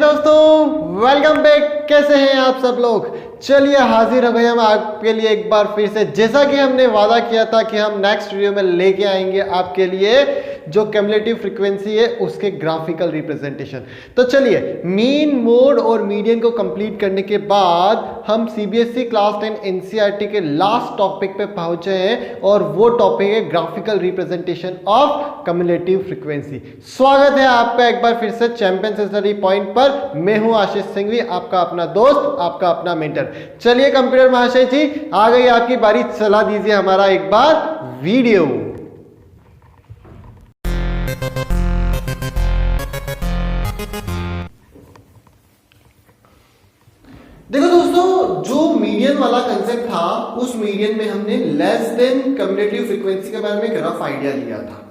दोस्तों, welcome back. कैसे हैं आप सब लोग? चलिए हाजिर हो गए हम आपके लिए एक बार फिर से। जैसा कि हमने वादा किया था कि हम नेक्स्ट वीडियो में लेके आएंगे आपके लिए जो क्यूमुलेटिव फ्रीक्वेंसी है उसके ग्राफिकल रिप्रेजेंटेशन। तो चलिए, मीन, मोड और मीडियन को कंप्लीट करने के बाद हम सीबीएसई क्लास 10 एनसीईआरटी के लास्ट टॉपिक पे पहुंचे हैं और वो टॉपिक है graphical representation of cumulative frequency. स्वागत है आपका एक बार फिर से चैंपियन स्टडी पॉइंट पर। मैं हूं आशीष सिंघवी, आपका अपना दोस्त, आपका अपना मेंटर। चलिए कंप्यूटर महाशय जी, आ गई आपकी बारी, चला दीजिए हमारा एक बार वीडियो। देखो दोस्तों, जो मीडियन वाला कंसेप्ट था उस मीडियन में हमने लेस देन क्यूमुलेटिव फ्रीक्वेंसी के बारे में एक रफ आइडिया लिया था।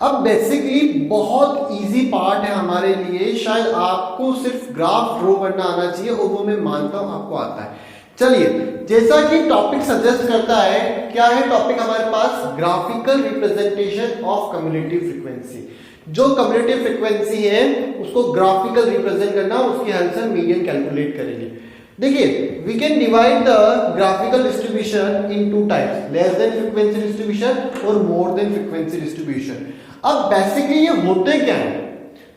अब बेसिकली बहुत इजी पार्ट है हमारे लिए, शायद आपको सिर्फ ग्राफ ड्रॉ करना आना चाहिए और वो मैं मानता हूं आपको आता है। चलिए, जैसा कि टॉपिक सजेस्ट करता है, क्या है टॉपिक हमारे पास? Graphical representation of cumulative frequency. जो क्यूमुलेटिव फ्रीक्वेंसी है उसको ग्राफिकल रिप्रेजेंट करना, उसकी हेल्प से मीडियन कैलकुलेट करेंगे। देखिए, we can divide the graphical distribution into types, less than frequency distribution और मोर देन फ्रीक्वेंसी डिस्ट्रीब्यूशन। अब बेसिकली ये होते क्या है?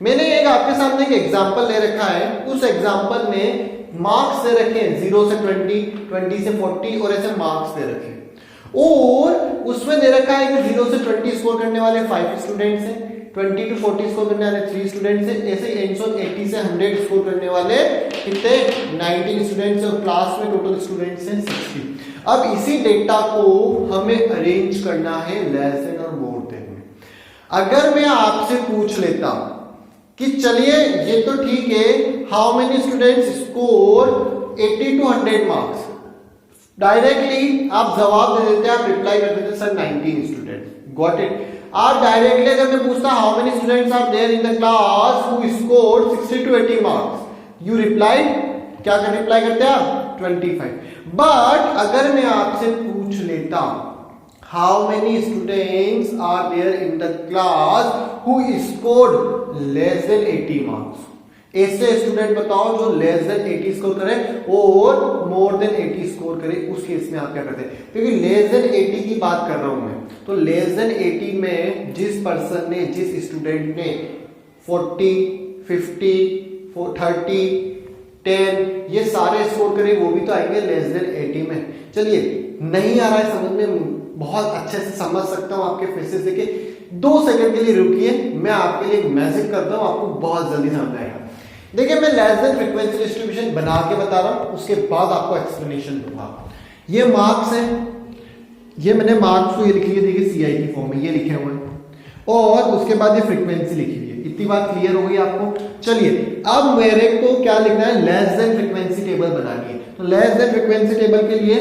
मैंने एक आपके सामने एक एग्जांपल ले रखा है। उस एग्जांपल में मार्क्स दे रखे हैं 0 से 20, 20 से 40 और ऐसे मार्क्स दे रखे हैं। और उसमें दे रखा है कि 0 से 20 स्कोर करने वाले 5 स्टूडेंट्स हैं, 20 to 40 स्कोर करने वाले 3 स्टूडेंट्स हैं, ऐसे 80 से 100 स्कोर करने वाले कितने? 19 स्टूडेंट्स और क्लास में टोटल स्टूडेंट्स हैं 60। अब इसी डेटा को हमें अरेंज करना है लेस देन और मोर देन में। अगर मैं आपसे पूछ लेता कि चलिए ये तो ठीक है, how many students score 80 to 100 marks, directly आप जवाब दे देते, आप रिप्लाई कर देते सर 19 स्टूडेंट्स। Got it? आप डायरेक्टली अगर मैं पूछता how many students are there in the class who scored 60 to 80 marks, you reply, क्या कर रिप्लाई करते हैं आप? 25। बट अगर मैं आपसे पूछ लेता how many students are there in the class who scored less than 80 marks, ऐसे स्टूडेंट बताओ जो लेस देन 80 स्कोर करे और मोर देन 80 स्कोर करे, उस केस में आप क्या करते हैं? क्योंकि लेस देन 80 की बात कर रहा हूं मैं, तो लेस देन 80 में जिस पर्सन ने, जिस स्टूडेंट ने 40, 50, 30, 10 ये सारे स्कोर करे, वो भी तो आएंगे लेस देन 80 में। चलिए, नहीं आ रहा है समझ में? बहुत अच्छे से समझ सकता हूं आपके फेसेस देखे। 2 सेकंड के लिए रुकिए, मैं आपके लिए एक मैजिक करता हूं, आपको बहुत जल्दी समझ आएगा। देखिए, मैं लेस देन फ्रीक्वेंसी डिस्ट्रीब्यूशन बना के बता रहा हूं, उसके बाद आपको एक्सप्लेनेशन दूंगा। ये मार्क्स है, ये मैंने मार्क्स को ये लिख लिए, देखिए सीआई की फॉर्म में ये लिखे हुए हैं, और उसके बाद ये फ्रीक्वेंसी लिखी हुई है। इतनी बात क्लियर हो गई आपको? चलिए, अब मेरे को क्या लिखना है? लेस देन फ्रीक्वेंसी टेबल बनानी है। तो लेस देन फ्रीक्वेंसी टेबल के लिए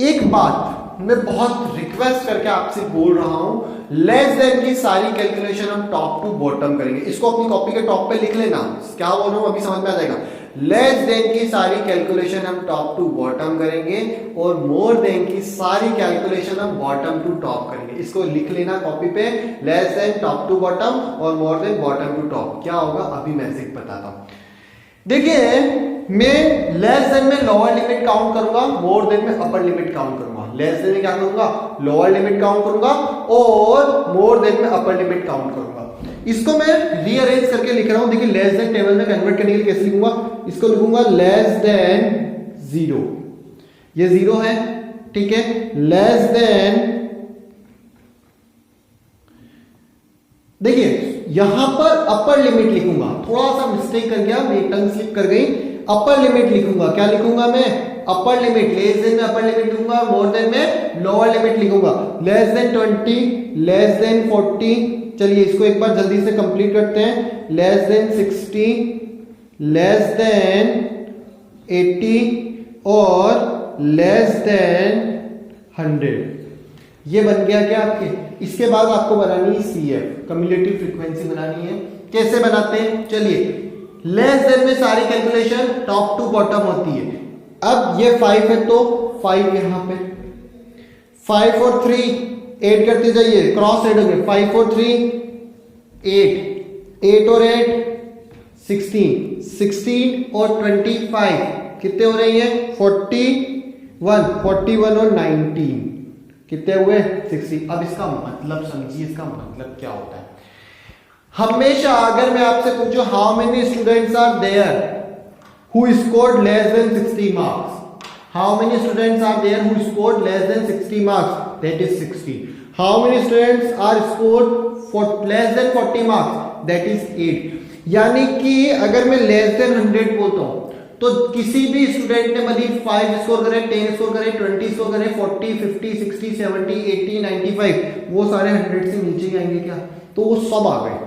एक बात मैं बहुत रिक्वेस्ट करके आपसे बोल रहा हूं, लेस देन की सारी कैलकुलेशन हम टॉप टू बॉटम करेंगे। इसको अपनी कॉपी के टॉप पे लिख लेना, क्या बोल रहा हूं अभी समझ में आ जाएगा। लेस देन की सारी कैलकुलेशन हम टॉप टू बॉटम करेंगे और मोर देन की सारी कैलकुलेशन हम बॉटम टू टॉप करेंगे। इसको लिख लेना कॉपी पे, less than top to bottom और more than bottom to top. क्या होगा अभी मैजिक बताता हूं। देखिए, मैं लेस देन में लोअर लिमिट काउंट करूंगा, मोर देन में अपर लिमिट काउंट करूंगा। लेस देन में क्या करूंगा? लोअर लिमिट काउंट करूंगा और मोर देन में अपर लिमिट काउंट करूंगा। इसको मैं रीअरेंज करके लिख रहा हूं। देखिए, लेस देन टेबल में कन्वर्ट करने के लिए कैसे लिखूंगा? इसको लिखूंगा लेस देन 0, ये 0 है, ठीक है। लेस देन, देखिए यहां पर अपर लिमिट लिखूंगा, थोड़ा सा मिस्टेक कर गया, मेरी टंग स्लिप कर गई। अपर लिमिट लिखूंगा, क्या लिखूंगा मैं? Upper limit. लेस देन में अपर लिमिट लिखूंगा, मोर देन में लोअर लिमिट लिखूंगा। Less than 20, less than 40। चलिए इसको एक बार जल्दी से कंप्लीट करते हैं। लेस देन 60, लेस देन 80 और लेस देन 100। ये बन गया क्या आपके? इसके बाद आपको बनानी है CF, क्यूमुलेटिव फ्रीक्वेंसी बनानी है। कैसे बनाते हैं? चलिए, लेस देन में सारी कैलकुलेशन टॉप टू बॉटम होती है। अब ये 5 है तो 5 यहां पे, 5 और 3 8 करते जाइए, क्रॉस एड हो गए, 5 और 3 8, 8 और 8 16, 16 और 25 कितने हो रही हैं? 41, 41 और 19 कितने हुए? 60। अब इसका मतलब समझिए, इसका मतलब क्या होता है। हमेशा अगर मैं आपसे पूछूं how many students are there who scored less than 60 marks, how many students are there who scored less than 60 marks, that is 60. How many students are scored for less than 40 marks, that is 8. यानी कि अगर मैं less then 100 बोलता हूं तो किसी भी student ने भले 5 स्कोर करे, 10 स्कोर करे, 20 स्कोर करे, 40, 50, 60, 70, 80, 95 वो सारे 100 से नीचे ही आएंगे क्या? तो वो सब आ गए।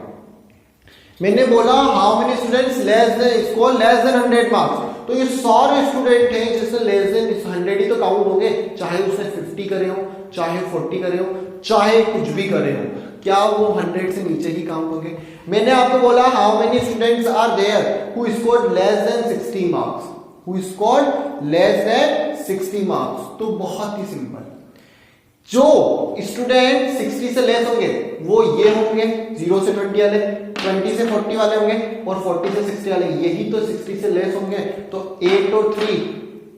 मैंने बोला how many students less than score less than 100 marks, तो ये सारे स्टूडेंट हैं जिससे लेस देन 100 ही तो काउंट होंगे, चाहे उसने 50 करे हो, चाहे 40 करे हो, चाहे कुछ भी करे हो, क्या वो 100 से नीचे ही काउंट होंगे? मैंने आपको बोला how many students are there who scored less than 60 marks, who scored less than 60 marks, तो बहुत ही सिंपल। जो स्टूडेंट 60 से लेस होंगे वो ये होंगे 0 से 20 वाले, 20 से 40 वाले होंगे और 40 से 60 वाले, यही तो 60 से लेस होंगे। तो 8 और 3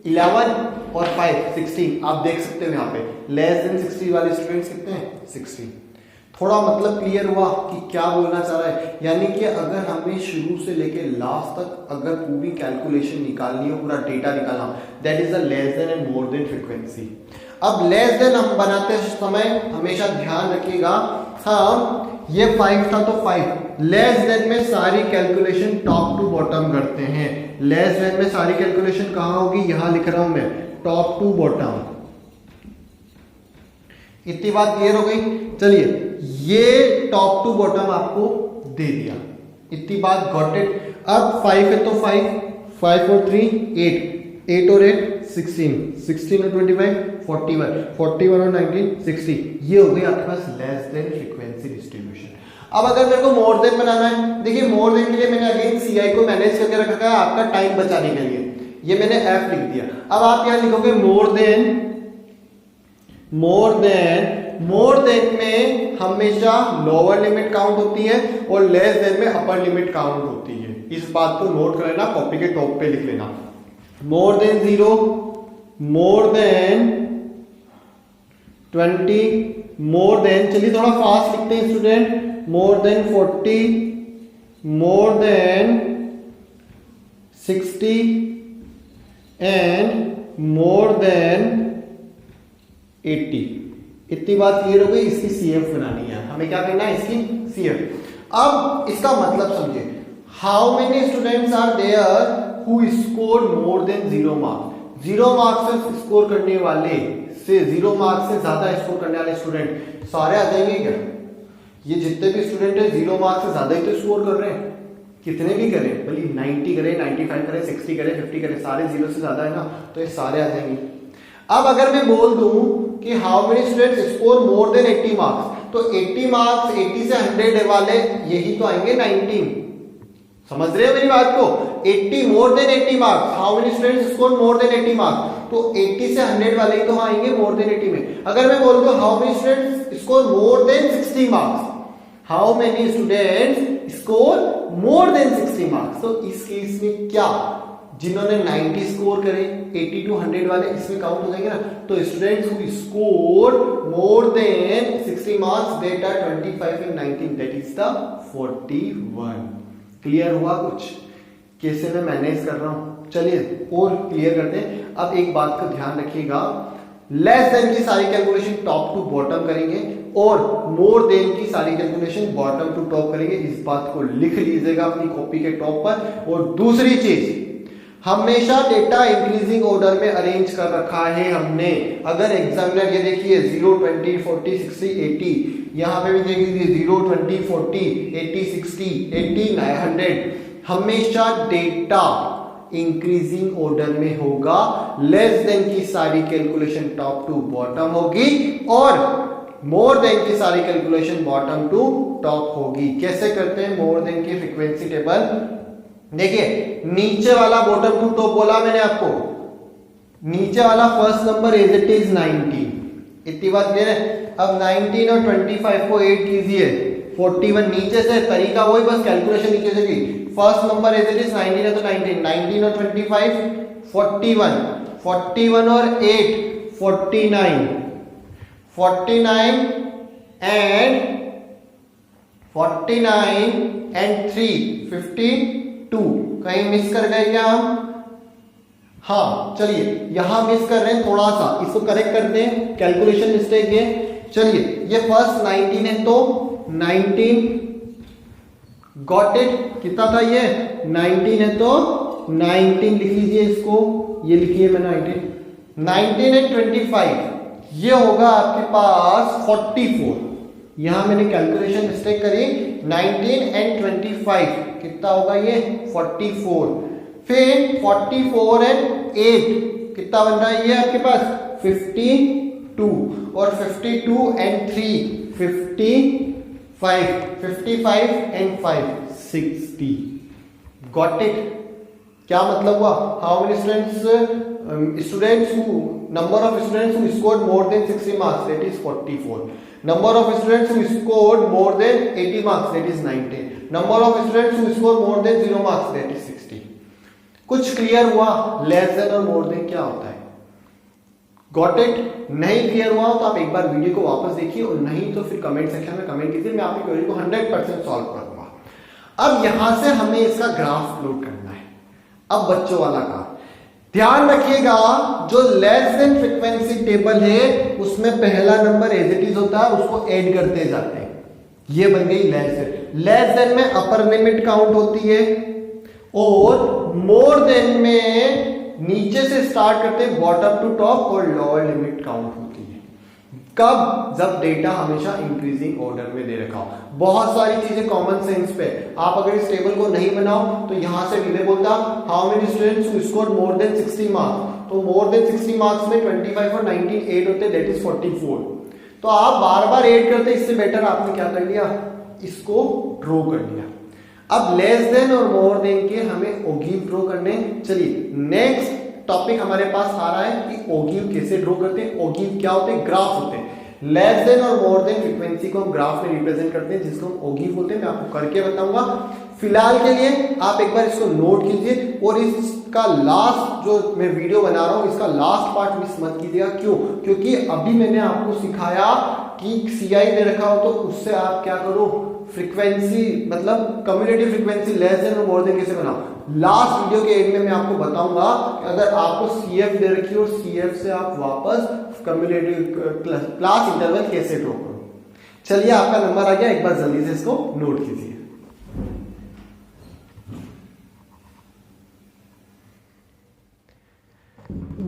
11 और 5 16। आप देख सकते हो यहाँ पे लेस देन 60 वाले स्टूडेंट्स कितने हैं? 60। थोड़ा मतलब क्लियर हुआ कि क्या बोलना चाह रहा है। यानी कि अगर हमें शुरू से लेके लास्ट तक अगर पूरी कैलकुलेशन निकालनी हो, पूरा डेटा निकालना, that is the less then and more than frequency. अब लेस देन हम बनाते समय हमेशा ध्यान रखिएगा, हम ये 5 था तो 5 लेस देन में सारी कैलकुलेशन टॉप टू बॉटम करते हैं। लेस देन में सारी कैलकुलेशन कहां होगी? यहां लिख रहा हूं मैं, टॉप टू बॉटम। इतनी बात क्लियर हो गई? चलिए ये टॉप टू बॉटम आपको दे दिया, इतनी बात गॉट इट। अब 5 है तो 5, 5 और 3 8, 8 और 8 16, 16 और 25 41, 41 और 19 60। ये हो गई आपके पास लेस देन फ्रीक्वेंसी डिस्ट्रीब्यूशन। अब अगर मेरे को मोर देन बनाना है, देखिए मोर देन के लिए मैंने अगेन सीआई को मैनेज करके रखा है आपका टाइम बचाने के लिए, ये मैंने एफ लिख दिया। अब आप यहां लिखोगे मोर देन, मोर देन में हमेशा लोअर लिमिट काउंट होती है और लेस देन में अपर लिमिट काउंट होती है। इस बात को नोट कर लेना, कॉपी के टॉप पे लिख लेना। मोर than 0, more than 20, more then, चलिए थोड़ा फास्ट लिखते हैं student, more than 40, more than 60 and more than 80। इतनी बात क्लियर हो गई। इसकी सीएफ बनानी है, हमें क्या करना है? इसकी सीएफ। अब इसका मतलब समझिए, how many students are there who scored more than 0 marks. 0 marks से स्कोर करने वाले से 0 मार्क्स से ज्यादा स्कोर करने वाले स्टूडेंट सारे आ जाएंगे क्या? ये जितने भी स्टूडेंट है 0 मार्क्स से ज्यादा ही तो स्कोर कर रहे हैं, कितने भी करें, भले 90 करें, 95 करें, 60 करें, 50 करें, सारे 0 से ज्यादा है ना, तो ये सारे आ जाएंगे। अब अगर मैं बोल दूं कि how many students score more than 80 marks, तो 80 मार्क्स 80 से 100 वाले यही तो आएंगे 19। समझ रहे हो मेरी बात को? 80 मोर than 80 marks, how many students score more than 80 marks, तो 80 से 100 वाले ही तो आएंगे मोर देन 80 में। अगर मैं बोल दूं how many students score more than 60 marks, how many students score more than 60 marks, तो इस केस में क्या जिन्होंने 90 स्कोर करे 80 to 100 वाले इसमें काउंट हो जाएंगे ना। तो students who score more than 60 marks that are 25 and 19, that is the 41। Clear हुआ? कुछ कैसे मैं मैनेज कर रहा हूं, चलिए और क्लियर करते हैं। अब एक बात का ध्यान रखिएगा, लेस देन की सारी कैलकुलेशन टॉप टू बॉटम करेंगे और मोर देन की सारी कैलकुलेशन बॉटम टू टॉप करेंगे। इस बात को लिख लीजिएगा अपनी कॉपी के टॉप पर। और दूसरी चीज, हमेशा डेटा इंक्रीजिंग ऑर्डर में अरेंज कर रखा है हमने। अगर एग्जामिनर, ये देखिए 0 20 40 60 80, यहां पे भी देखिए 0 20 40 80 60 80 100, हमेशा डेटा इंक्रीजिंग ऑर्डर में होगा। लेस देन की सारी कैलकुलेशन टॉप टू बॉटम होगी और मोर देन की सारी कैलकुलेशन बॉटम टू टॉप होगी। कैसे करते हैं मोर देन की फ्रीक्वेंसी टेबल? देखिए नीचे वाला बॉटम टू टॉप बोला मैंने आपको, नीचे वाला first number as it is 19, इतनी बात क्लियर है। अब 19 और 25 को 8 कीजिए 41, नीचे से तरीका वही, बस कैलकुलेशन नीचे से की first number as it is 19 है तो 19 और 25 41, 41 और 8 49, 49 एंड 3 52। कहीं मिस कर गए क्या हम? हाँ चलिए यहां मिस कर रहे हैं थोड़ा सा, इसको करेक्ट करते हैं, कैलकुलेशन मिस्टेक है। चलिए ये फर्स्ट 19 है तो 19, गॉट इट, कितना था ये 19 है तो 19 लिख लीजिए इसको, ये लिखिए मैं 19 एंड 25 ये होगा आपके पास 44। यहां मैंने कैलकुलेशन मिस्टेक करी, 19 एंड 25 कितना होगा ये 44। फिर 44 एंड 8 कितना बन रहा है ये आपके पास 52, और 52 एंड 3 55, 55 एंड 5 60। Got it? क्या मतलब हुआ? How many students who number of students who scored more than 60 marks, that is 44. Number of students who scored more than 80 marks, that is 19. Number of students who scored more than 0 marks, that is 60. कुछ clear हुआ? Less than और more then क्या होता है? Got it? नहीं clear हुआ तो आप एक बार वीडियो को वापस देखिए, और नहीं तो फिर कमेंट सेक्शन में कमेंट कीजिए, मैं आपकी क्वेरी को 100% सॉल्व करूंगा। अब यहां से हमें इसका ग्राफ प्लॉट करना है। अब बच्चों वाला का ध्यान रखिएगा, जो लेस देन फ्रीक्वेंसी टेबल है उसमें पहला नंबर एज इट इज होता है, उसको ऐड करते जाते हैं। ये बन गई लेस देन। लेस देन में अपर लिमिट काउंट होती है, और मोर देन में नीचे से स्टार्ट करते हैं बॉटम टू टॉप, और लोअर लिमिट काउंट होती है। कब? जब डेटा हमेशा इंक्रीजिंग ऑर्डर में दे रखा हो। बहुत सारी चीजें कॉमन सेंस पे, आप अगर इस टेबल को नहीं बनाओ तो यहां से विवे बोलता how many students who score more than 60 marks, तो मोर देन 60 मार्क्स में 25 और 19 8 होते, दैट इज 44। तो आप बार बार ऐड करते, इससे बेटर आपने क्या कर लिया, इसको ड्रॉ कर लिया। अब लेस देन और मोर देन के हमें ओगिव ड्रॉ करने। चलिए नेक्स्ट टॉपिक हमारे पास आ रहा है कि ओगिव कैसे ड्रॉ करते हैं। ओगिव क्या होते हैं? ग्राफ होते हैं। लेस देन और मोर देन फ्रीक्वेंसी को हम ग्राफ में रिप्रेजेंट करते हैं, जिसको हम ओगिव बोलते हैं। मैं आपको करके बताऊंगा। फिलहाल के लिए आप एक बार इसको नोट कीजिए, और इसका लास्ट जो मैं वीडियो बना रहा हूं इसका लास्ट पार्ट मिस मत कीजिएगा। क्यों? क्योंकि अभी मैंने आपको सिखाया कि सीआई दे रखा हो तो उससे आप क्या करो, फ्रीक्वेंसी मतलब कम्युलेटिव फ्रीक्वेंसी लेस देन और मोर देन कैसे बनाओ। लास्ट वीडियो के एंड में मैं आपको बताऊंगा कि अगर आपको सीएफ दे रखी और सीएफ से आप वापस कम्युलेटिव क्लास इंटरवल कैसे ड्रॉ करो। चलिए आपका नंबर आ गया, एक बार जल्दी से इसको नोट कीजिए।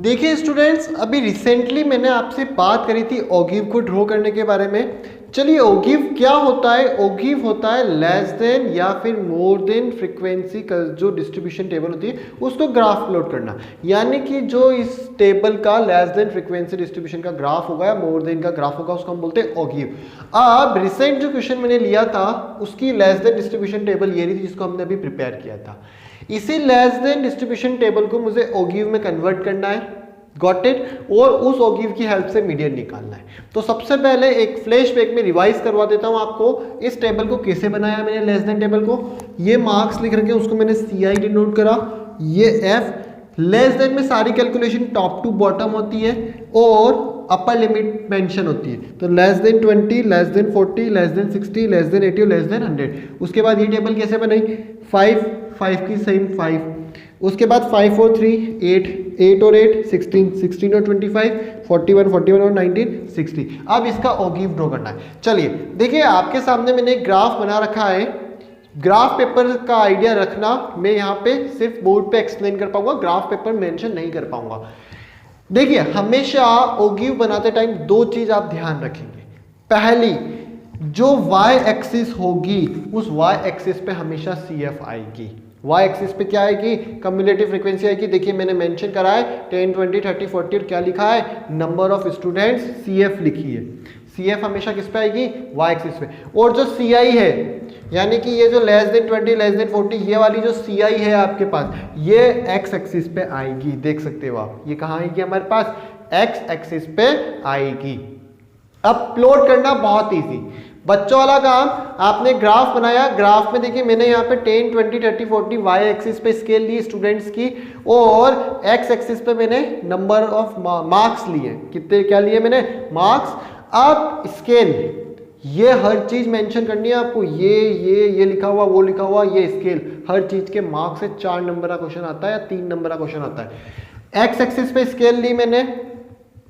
देखिए स्टूडेंट्स, अभी रिसेंटली मैंने आपसे बात करी थी ओगिव को ड्रॉ करने के बारे में। चलिए ओगिव क्या होता है? ओगिव होता है लेस देन या फिर मोर देन फ्रीक्वेंसी का जो डिस्ट्रीब्यूशन टेबल होती है उसको ग्राफ प्लॉट करना। यानी कि जो इस टेबल का लेस देन फ्रीक्वेंसी डिस्ट्रीब्यूशन का ग्राफ होगा या मोर देन का ग्राफ होगा उसको हम बोलते हैं ओगिव। अब रिसेंट जो क्वेश्चन मैंने लिया था उसकी लेस देन डिस्ट्रीब्यूशन टेबल ये रही थी जिसको हमने अभी प्रिपेयर किया था। इसी लेस देन डिस्ट्रीब्यूशन टेबल को मुझे ओगिव में कन्वर्ट करना है, गॉट इट, और उस ओगिव की हेल्प से मीडियन निकालना है। तो सबसे पहले एक फ्लैशबैक में रिवाइज करवा देता हूं आपको इस टेबल को कैसे बनाया मैंने। लेस देन टेबल को ये मार्क्स लिख रखे हैं, उसको मैंने CI डिनोट करा, ये F। लेस देन में सारी कैलकुलेशन टॉप टू बॉटम होती है और अपर लिमिट मेंशन होती है। तो less than 20, less than 40, less than 60, less than 80, less than 100। उसके बाद ये टेबल कैसे बनाई, 5 की सेम 5, उसके बाद 5 और 3 8, 8 और 8 16, 16 और 25 41, 41 और 19 60। अब इसका ओगिव ड्रॉ करना है। चलिए देखिए आपके सामने मैंने एक ग्राफ बना रखा है। ग्राफ पेपर का आइडिया रखना, मैं यहाँ पे सिर्फ बोर्ड पे एक्सप्लेन कर पाऊंगा, ग्राफ पेपर मेंशन नहीं कर पाऊंगा। देखिए हमेशा ओगिव बनाते टाइम दो चीज आप ध्यान रखेंगे। पहली, जो y एक्सिस होगी उस y एक्सिस पे हमेशा CF आएगी। y एक्सिस पे क्या आएगी, कम्युलेटिव फ्रीक्वेंसी आएगी। देखिए मैंने मेंशन करा है 10 20 30 40 और क्या लिखा है, नंबर ऑफ स्टूडेंट्स CF लिखी है। CF हमेशा किस पे आएगी, y एक्सिस पे। और जो CI है यानी कि ये जो लेस देन 20 लेस देन 40 ये वाली जो CI है आपके पास, ये x एक्सिस पे आएगी। देख सकते हो आप, ये कहाँ आएगी हमारे पास, x एक्सिस पे आएगी। अब प्लॉट करना बहुत इजी। बच्चों वाला काम, आपने ग्राफ बनाया, ग्राफ में देखिए मैंने यहाँ पे 10, 20, 30, 40 वाई एक्सिस पे स्केल ली स्टूडेंट्स की, और एक्स एक्सिस पे मैंने नंबर ऑफ मार्क्स लिए। कितने क्या लिए मैंने? मार्क्स। अब स्केल, ये हर चीज मेंशन करनी है आपको, ये लिखा हुआ, वो लिखा हुआ, ये स्केल, हर चीज के मार्क्स से 4 नंबर का क्वेश्चन आता है या 3 नंबर का क्वेश्चन आता है। एक्स एक्सिस पे स्केल ली मैंने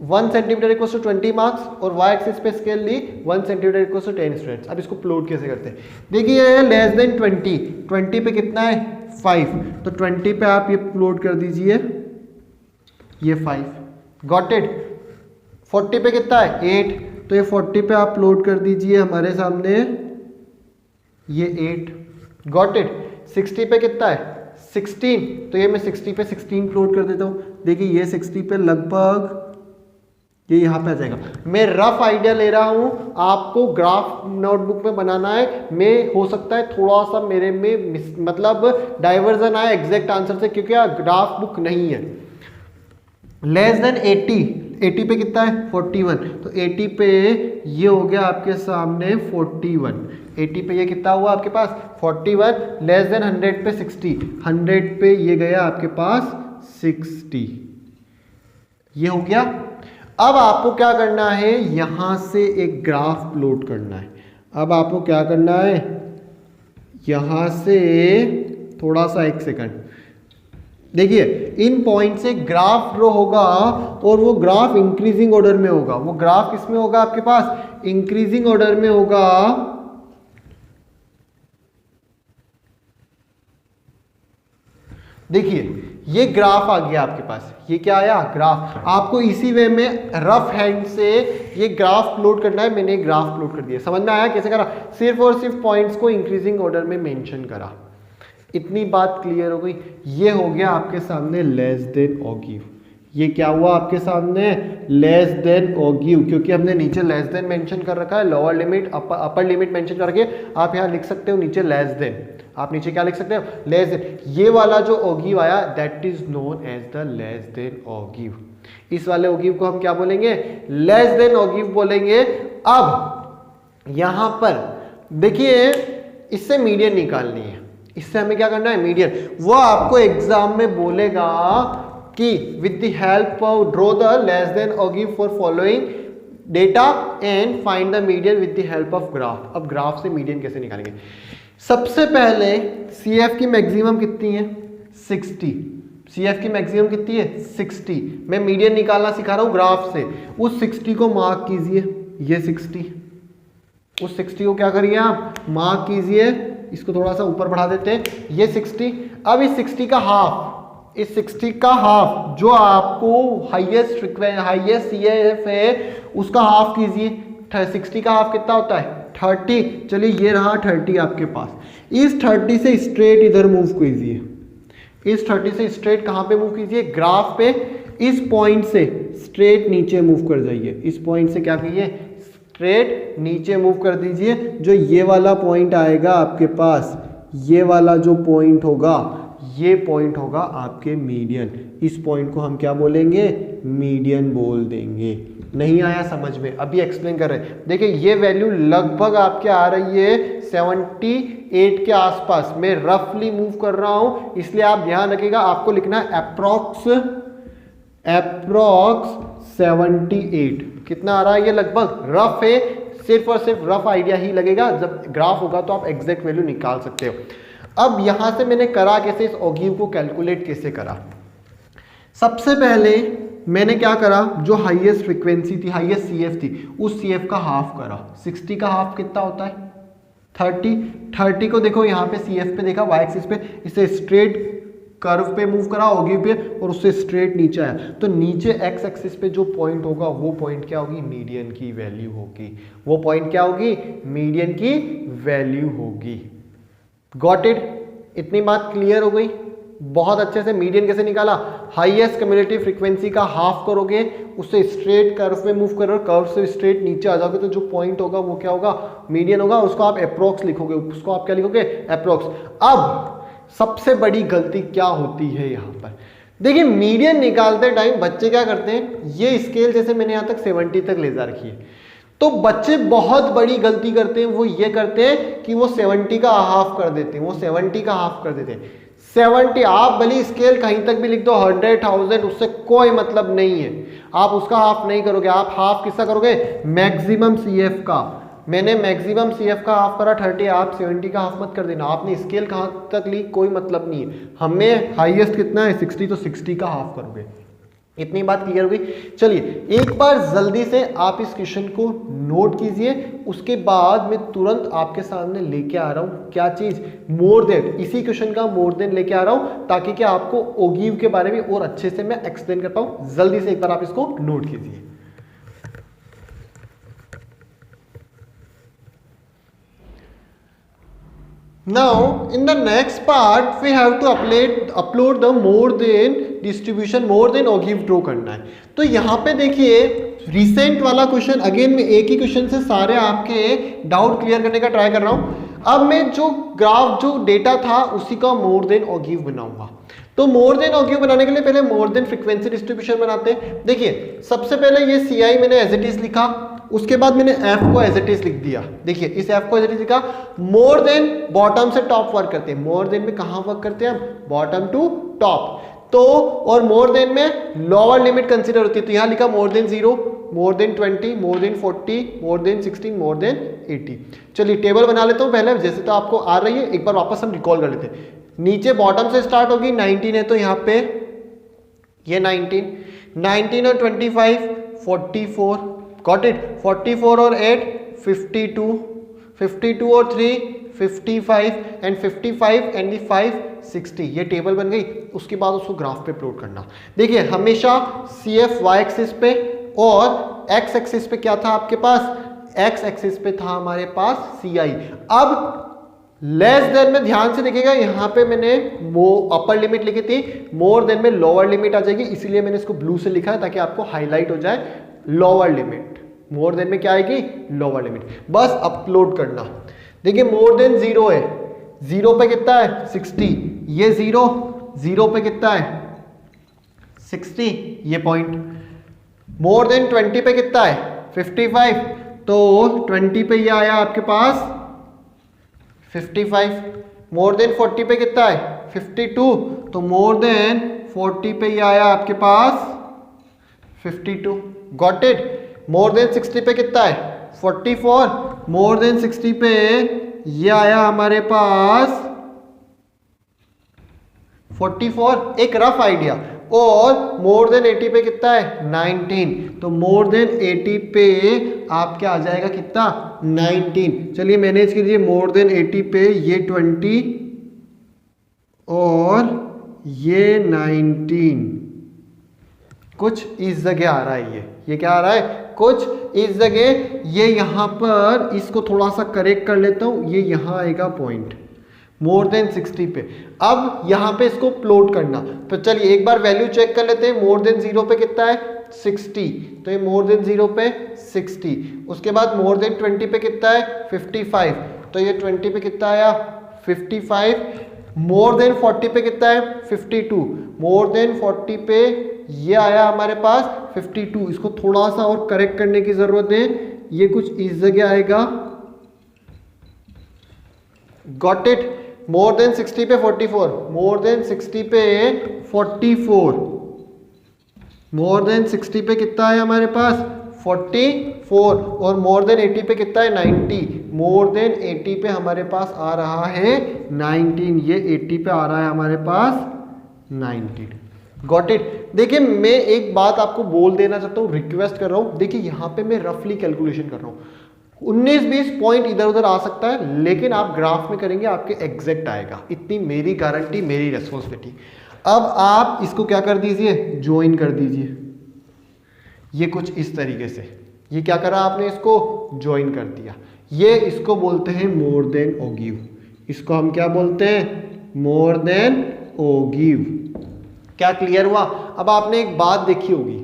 1 सेंटीमीटर इक्वल टू 20 मार्क्स, और वाई एक्सिस पे स्केल ली 1 सेंटीमीटर इक्वल टू 10 स्टूडेंट्स। अब इसको प्लॉट कैसे करते हैं? देखिए ये है लेस देन 20 पे कितना है? 5, तो 20 पे आप ये प्लॉट कर दीजिए, ये 5, गॉट इट। 40 पे कितना है? 8, तो ये 40 पे आप प्लॉट कर दीजिए हमारे सामने, ये 8, गॉट इट। 60 पे कितना है? 16, तो ये मैं 60 पे 16 प्लॉट कर देता हूँ। देखिए ये 60 पे लगभग ये यहाँ पे आ जाएगा। मैं रफ आइडिया ले रहा हूँ, आपको ग्राफ नोटबुक में बनाना है। मैं हो सकता है थोड़ा सा मेरे में मतलब डाइवर्जन आए एग्जैक्ट आंसर से, क्योंकि ग्राफ बुक नहीं है। लेस देन 80 पे कितना है? 41, तो 80 पे ये हो गया आपके सामने 41। 80 पे ये कितना हुआ आपके पास? 41। लेस देन 100 पे 60, 100 पे ये गया आपके पास 60, ये हो गया। अब आपको क्या करना है? यहां से एक ग्राफ प्लॉट करना है। अब आपको क्या करना है? यहां से थोड़ा सा, 1 सेकंड, देखिए इन पॉइंट से ग्राफ ड्रॉ होगा, और वो ग्राफ इंक्रीजिंग ऑर्डर में होगा। वो ग्राफ किसमें होगा आपके पास? इंक्रीजिंग ऑर्डर में होगा। देखिए ये ग्राफ आ गया आपके पास, ये क्या आया? ग्राफ। आपको इसी वे में रफ हैंड से ये ग्राफ प्लॉट करना है। मैंने ग्राफ प्लॉट कर दिया। समझ में आया कैसे करा? सिर्फ और सिर्फ पॉइंट्स को इंक्रीजिंग ऑर्डर में मेंशन करा। इतनी बात क्लियर हो गई। ये हो गया आपके सामने लेस देन और गिव। ये क्या हुआ आपके सामने? लेस देन और गिव, क्योंकि हमने नीचे लेस देन मेंशन कर रखा है, lower limit upper limit mention करके आप यहाँ लिख सकते हो नीचे लेस देन। आप नीचे क्या लिख सकते हो? Less than. ये वाला जो ओगिव आया that is known as the less than ogive. इस वाले ओगिव को हम क्या बोलेंगे? लेस देन ओगिव बोलेंगे। अब यहां पर देखिए इससे मीडियन निकालनी है। इससे हमें क्या करना है? मीडियन। वो आपको एग्जाम में बोलेगा कि with the help of draw the less than ogive for following data and find the median with the help of graph. अब ग्राफ से मीडियन कैसे निकालेंगे? सबसे पहले CF की मैक्सिमम कितनी है? 60। CF की मैक्सिमम कितनी है? 60। मैं मीडियन निकालना सिखा रहा हूं ग्राफ से। उस 60 को मार्क कीजिए, ये 60। उस 60 को क्या करिए आप? मार्क कीजिए। इसको थोड़ा सा ऊपर बढ़ा देते हैं, ये 60। अब इस 60 का हाफ, इस 60 का हाफ जो आपको हाईएस्ट CF है उसका हाफ कीजिए। 60 का हाफ कितना होता है? 30। चलिए ये रहा 30 आपके पास। इस 30 से स्ट्रेट इधर मूव कीजिए। इस 30 से स्ट्रेट कहां पे मूव कीजिए? ग्राफ पे। इस पॉइंट से स्ट्रेट नीचे मूव कर जाइए। इस पॉइंट से क्या कीजिए? स्ट्रेट नीचे मूव कर दीजिए। जो ये वाला पॉइंट आएगा आपके पास, ये वाला जो पॉइंट होगा, ये पॉइंट होगा आपके मीडियन। इस पॉइंट को हम क्या बोलेंगे? मीडियन बोल देंगे। नहीं आया समझ में? अभी एक्सप्लेन कर रहे हैं। देखिए ये वैल्यू लगभग आपके आ रही है 78 के आसपास। मैं रफली मूव कर रहा हूं, इसलिए आप ध्यान रखिएगा। आपको लिखना है अप्रॉक्स 78। कितना आ रहा है? ये लगभग रफ है, सिर्फ और सिर्फ रफ आइडिया ही लगेगा। जब ग्राफ होगा तो आप एग्जैक्ट वैल्यू निकाल सकते हो। अब यहां से मैंने करा कैसे? इस ओगिव को कैलकुलेट कैसे करा? सबसे पहले मैंने क्या करा? जो हाईएस्ट फ्रीक्वेंसी थी, हाईएस्ट CF थी, उस CF का हाफ करा। 60 का हाफ कितना होता है? 30 को देखो यहाँ पे CF पे देखा, वाई एक्सिस पे, इसे स्ट्रेट कर्व पे मूव करा ओगिव पे, और उससे स्ट्रेट नीचे आया। तो नीचे एक्स एक्सिस पे जो पॉइंट होगा वो पॉइंट क्या होगी? मीडियन की वैल्यू होगी। वो पॉइंट क्या होगी? मीडियन की वैल्यू होगी। Got it? इतनी बात क्लियर हो गई? बहुत अच्छे से। मीडियन कैसे निकाला? हाईएस्ट कम्युलेटिव फ्रीक्वेंसी का हाफ करोगे, उससे स्ट्रेट कर्व में मूव करो, कर्व से स्ट्रेट नीचे आ जाओगे, तो जो पॉइंट होगा वो क्या होगा? मीडियन होगा। उसको आप अप्रोक्स लिखोगे। उसको आप क्या लिखोगे? अप्रोक्स। अब सबसे बड़ी गलती क्या होती है यहां पर? देखिए मीडियन निकालते टाइम बच्चे क्या करते हैं? ये स्केल जैसे मैंने यहां तक 70 तक ले जा रखी है, तो बच्चे बहुत बड़ी गलती करते हैं, वो ये करते हैं कि वो 70 का हाफ कर देते हैं, वो 70 का हाफ कर देते हैं। 70 आप भले स्केल कहीं तक भी लिख दो 100,000, उससे कोई मतलब नहीं है, आप उसका हाफ नहीं करोगे। आप हाफ किसका करोगे? मैक्सिमम सीएफ का। मैंने मैक्सिमम सीएफ का हाफ करा 30, आप 70 का हाफ मत कर देना। आपने स्केल कहाँ तक ली कोई मतलब नहीं है, हमें हाईएस्ट कितना है 60, तो 60 का हाफ करोगे। इतनी बात क्लियर हो गई। चलिए एक बार जल्दी से आप इस क्वेश्चन को नोट कीजिए, उसके बाद मैं तुरंत आपके सामने लेके आ रहा हूं क्या चीज, मोर देन। इसी क्वेश्चन का मोर देन लेके आ रहा हूं ताकि क्या आपको ओगिव के बारे में और अच्छे से मैं एक्सप्लेन कर पाऊं। जल्दी से एक बार आप इसको नोट कीजिए। Now in the next part we have to upload the more than distribution, more than ogive draw करना है। तो यहाँ पे देखिए रिसेंट वाला क्वेश्चन, अगेन मैं एक ही क्वेश्चन से सारे आपके डाउट क्लियर करने का ट्राई कर रहा हूँ। अब मैं जो ग्राफ जो डेटा था उसी का मोर देन ओगिव बनाऊंगा। तो मोर देन ओगिव बनाने के लिए पहले मोर देन फ्रीक्वेंसी डिस्ट्रीब्यूशन बनाते हैं। देखिए सबसे पहले ये सी आई मैंने एज इट इज लिखा, उसके बाद मैंने एफ को एज इट इज लिख दिया। देखिए इस एफ को एज इट इज लिखा। मोर देन बॉटम से टॉप वर्क करते हैं, मोर देन में कहां वर्क करते हैं हम? Bottom to top. तो और मोर देन में लोअर लिमिट कंसीडर होती है, तो यहां लिखा more than 0, more than 20, more than 40, more than 16, more than 80। चलिए टेबल बना लेता हूं पहले, जैसे तो आपको आ रही है, एक बार वापस हम रिकॉल कर लेते हैं। नीचे बॉटम से स्टार्ट होगी, 19 है तो यहाँ पे ये 19 और 25 44, गॉट इट। 44 और 8 52, 52 और 3 55 एंड 55 एंड 5 60। ये टेबल बन गई। उसके बाद उसको ग्राफ पे प्लॉट करना। देखिए हमेशा सी एफ वाई एक्सिस पे और एक्स एक्सिस पे क्या था आपके पास? एक्स एक्सिस पे था हमारे पास सी आई। अब लेस देन में ध्यान से देखिएगा, यहां पे मैंने वो अपर लिमिट लिखी थी, मोर देन में लोअर लिमिट आ जाएगी, इसीलिए मैंने इसको ब्लू से लिखा है ताकि आपको हाईलाइट हो जाए। लोअर लिमिट, मोर देन में क्या आएगी? Lower limit. बस अपलोड करना। देखिए मोर देन 0 है, 0 पे कितना है? 60। ये 0 पे कितना है? 60, ये पॉइंट। मोर देन 20 पे कितना है? 55, तो 20 पे ये आया आपके पास 55। मोर देन 40 पे कितना है? 52, तो मोर देन 40 पे ये आया आपके पास 52, गॉट इट। मोर देन 60 पे कितना है? 44, मोर देन 60 पे ये आया हमारे पास 44, एक रफ आइडिया। और मोर देन 80 पे कितना है? 19, तो मोर देन 80 पे आपके आ जाएगा कितना? 19। चलिए मैनेज कीजिए। मोर देन 80 पे ये 20 और ये 19, कुछ इस जगह आ रहा है। ये क्या आ रहा है? कुछ इस जगह। ये यहां पर इसको थोड़ा सा करेक्ट कर लेता हूं, ये यहां आएगा पॉइंट मोर देन 60 पे। अब यहां पे इसको प्लॉट करना, तो चलिए एक बार वैल्यू चेक कर लेते हैं। मोर देन 0 पे कितना है? 60, तो ये मोर देन 0 पे 60। उसके बाद मोर देन 20 पे कितना है? 55, तो ये 20 पे कितना आया? 55। मोर देन 40 पे कितना है? 52, मोर देन 40 पे ये आया हमारे पास 52। इसको थोड़ा सा और करेक्ट करने की जरूरत है, ये कुछ इस जगह आएगा, गॉट इट। मोर देन 60 पे 44, मोर देन 60 पे 44, मोर देन 60 पे कितना है हमारे पास? 44, और मोर देन 80 पे कितना है? 90, मोर देन 80 पे हमारे पास आ रहा है 19, ये 80 पे आ रहा है हमारे पास 19, गॉट इट। देखिए मैं एक बात आपको बोल देना चाहता हूँ, रिक्वेस्ट कर रहा हूँ। देखिए यहाँ पे मैं रफली कैलकुलेशन कर रहा हूँ, 19-20 पॉइंट इधर उधर आ सकता है, लेकिन आप ग्राफ में करेंगे आपके एग्जैक्ट आएगा, इतनी मेरी गारंटी, मेरी रेस्पॉन्सिबिलिटी। अब आप इसको क्या कर दीजिए? ज्वाइन कर दीजिए। ये कुछ इस तरीके से, ये क्या करा आपने? इसको ज्वाइन कर दिया। ये इसको बोलते हैं मोर देन ओगिव। इसको हम क्या बोलते हैं? More than ogive. क्या क्लियर हुआ? अब आपने एक बात देखी होगी,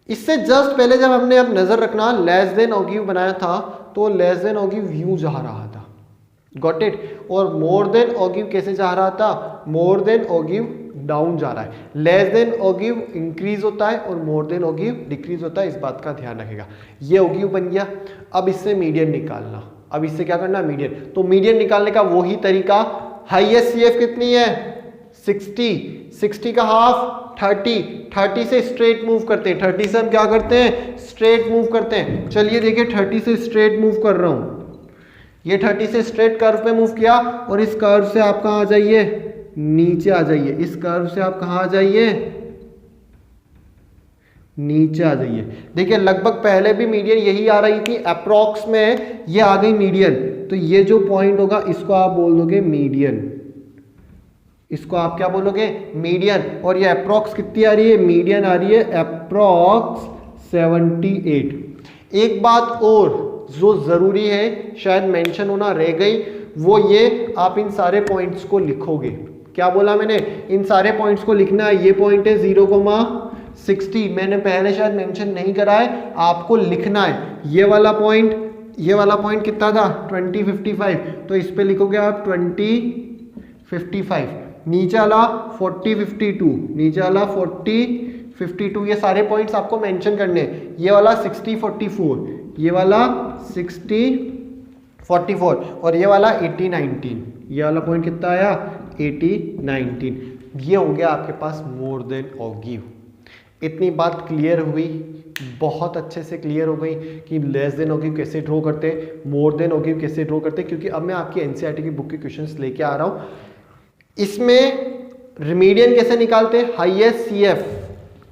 इससे जस्ट पहले जब हमने अब नजर रखना लेस देन ओगिव बनाया था, तो लेस देन ओगिव यूं जा रहा था, गॉट इट। और मोर देन ओगिव कैसे जा रहा था? मोर देन ओगिव डाउन जा रहा है, लेस देन ओगिव इंक्रीज होता है और मोर देन ओगिव डिक्रीज होता है, इस बात का ध्यान रखेगा। ये ओगिव बन गया। अब इससे मीडियन निकालना, अब इससे क्या करना, मीडियन। तो मीडियन निकालने का वही तरीका, हाईएस्ट सीएफ कितनी है 60, 60 का हाफ 30, 30 से स्ट्रेट मूव करते हैं, 30 से हम क्या करते हैं, स्ट्रेट मूव करते हैं। चलिए देखिए 30 से स्ट्रेट मूव कर रहा हूं, ये 30 से स्ट्रेट कर्व पे मूव किया और इस कर्व से आप कहां आ जाइए, नीचे आ जाइए। इस कर्व से आप कहां आ जाइए, नीचे आ जाइए। देखिए लगभग पहले भी मीडियन यही आ रही थी, अप्रॉक्स में ये आ गई मीडियन, तो ये जो पॉइंट होगा इसको आप बोल दोगे मीडियन, इसको आप क्या बोलोगे, मीडियन। और ये अप्रॉक्स कितनी आ रही है, मीडियन आ रही है अप्रॉक्स 78। एक बात और जो जरूरी है, शायद मेंशन होना रह गई, वो ये आप इन सारे पॉइंट्स को लिखोगे। क्या बोला मैंने, इन सारे पॉइंट्स को लिखना है। ये पॉइंट है 0,60, मैंने पहले शायद मेंशन नहीं करा है, आपको लिखना है। ये वाला पॉइंट कितना था 2055, तो इस पे लिखोगे आप 2055। नीचे वाला 4052, नीचे वाला 4052, ये सारे पॉइंट्स आपको मेंशन करने हैं। ये वाला 6044, ये वाला 6044 और ये वाला 8019, ये वाला पॉइंट कितना आया 8019। ये हो गया आपके पास मोर देन और गिव। इतनी बात क्लियर हुई, बहुत अच्छे से क्लियर हो गई कि लेस देन और गिव कैसे ड्रॉ करते हैं, मोर देन और गिव कैसे ड्रॉ करते हैं। क्योंकि अब मैं आपकी एनसीईआरटी की बुक के क्वेश्चंस लेके आ रहा हूं। इसमें मीडियन कैसे निकालते हैं, हाईएस्ट सीएफ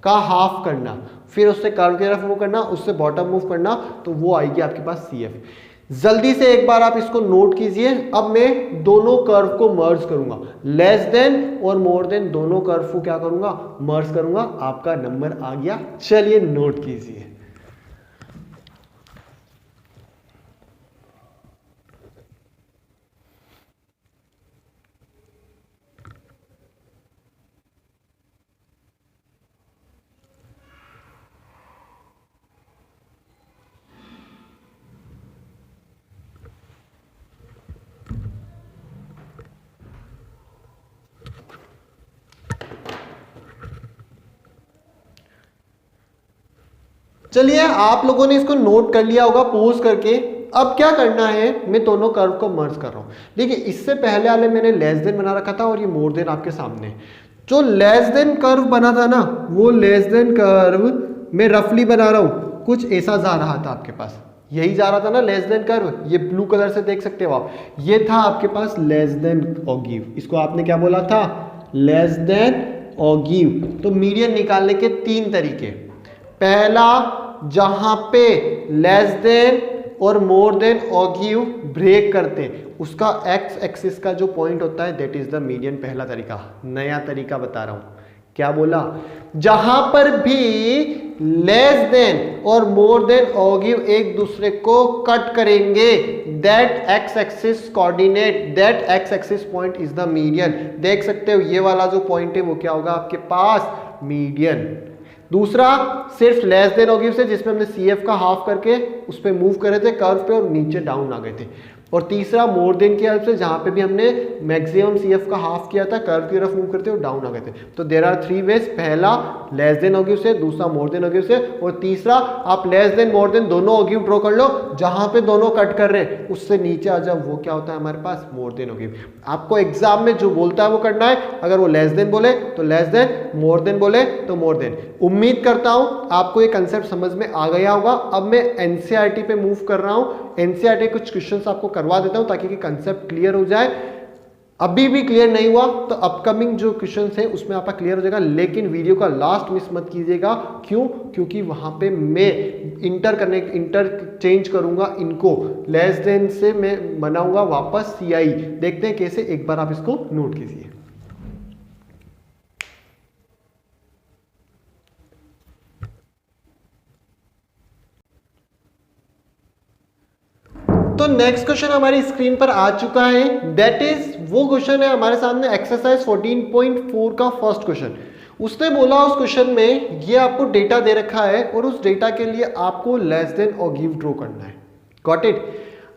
का हाफ करना, फिर उससे कर्व की तरफ मूव करना, उससे बॉटम मूव करना, तो वो आएगी आपके पास सीएफ। जल्दी से एक बार आप इसको नोट कीजिए। अब मैं दोनों कर्व को मर्ज करूंगा, लेस देन और मोर देन दोनों कर्व को क्या करूंगा, मर्ज करूंगा। आपका नंबर आ गया, चलिए नोट कीजिए। चलिए आप लोगों ने इसको नोट कर लिया होगा पॉज करके। अब क्या करना है, मैं दोनों कर्व को मर्ज कर रहा हूं। देखिए इससे पहले वाले मैंने लेस देन बना रखा था और ये मोर देन आपके सामने। जो लेस देन कर्व बना था ना, वो लेस देन कर्व मैं रफली बना रहा हूं, कुछ ऐसा जा रहा था आपके पास, यही जा रहा था ना लेस देन कर्व। ये ब्लू कलर से देख सकते हो आप, ये था आपके पास लेस देन और गिव। इसको आपने क्या बोला था, लेस देन और गिव। तो मीडियन निकालने के तीन तरीके। पहला, जहां पे लेस देन और मोर देन और गिव ब्रेक करते हैं, उसका एक्स एक्सिस का जो पॉइंट होता है दैट इज द मीडियन। पहला तरीका, नया तरीका बता रहा हूं। क्या बोला, जहां पर भी लेस देन और मोर देन और गिव एक दूसरे को कट करेंगे, that x axis coordinate, that x axis point is the median. देख सकते हो ये वाला जो पॉइंट है वो क्या होगा आपके पास, मीडियन। दूसरा, सिर्फ लेस देन और गिव से, जिसमें हमने सीएफ का हाफ करके उस पर मूव करे थे कर्व पे और नीचे डाउन आ गए थे। और तीसरा, मोर देन की हेल्प से, जहां पे भी हमने मैक्सिमम सीएफ का हाफ किया था, कर्व की तरफ मूव करते और डाउन आ गए थे। तो देयर आर थ्री वेज। पहला लेस देन और गिव से, दूसरा मोर देन और गिव से, और तीसरा आप लेस देन मोर देन दोनों और गिव ड्रॉ कर लो, जहां पे दोनों कट कर रहे हैं उससे नीचे आ जाओ, वो क्या होता है हमारे पास, मोर देन और गिव। आपको एग्जाम में जो बोलता है वो करना है। अगर वो लेस देन बोले तो लेस देन, मोर देन बोले तो मोर देन। उम्मीद करता हूं आपको ये कंसेप्ट समझ में आ गया होगा। अब मैं एनसीईआरटी पे मूव कर रहा हूं। एनसीईआरटी कुछ क्वेश्चंस आपको करवा देता हूं ताकि कंसेप्ट क्लियर हो जाए। अभी भी क्लियर नहीं हुआ तो अपकमिंग जो क्वेश्चंस है उसमें आपका क्लियर हो जाएगा। लेकिन वीडियो का लास्ट मिस मत कीजिएगा। क्यों? क्योंकि वहां पे मैं इंटरचेंज करूंगा इनको, लेस देन से मैं बनाऊंगा वापस सीआई। देखते हैं कैसे, एक बार आप इसको नोट कीजिए। तो नेक्स्ट क्वेश्चन हमारी स्क्रीन पर आ चुका है। दैट इज वो क्वेश्चन है हमारे सामने, एक्सरसाइज 14.4 का फर्स्ट क्वेश्चन। उसने बोला उस क्वेश्चन में ये आपको डेटा दे रखा है और उस डेटा के लिए आपको लेस देन और गिव ड्रॉ करना है। Got it?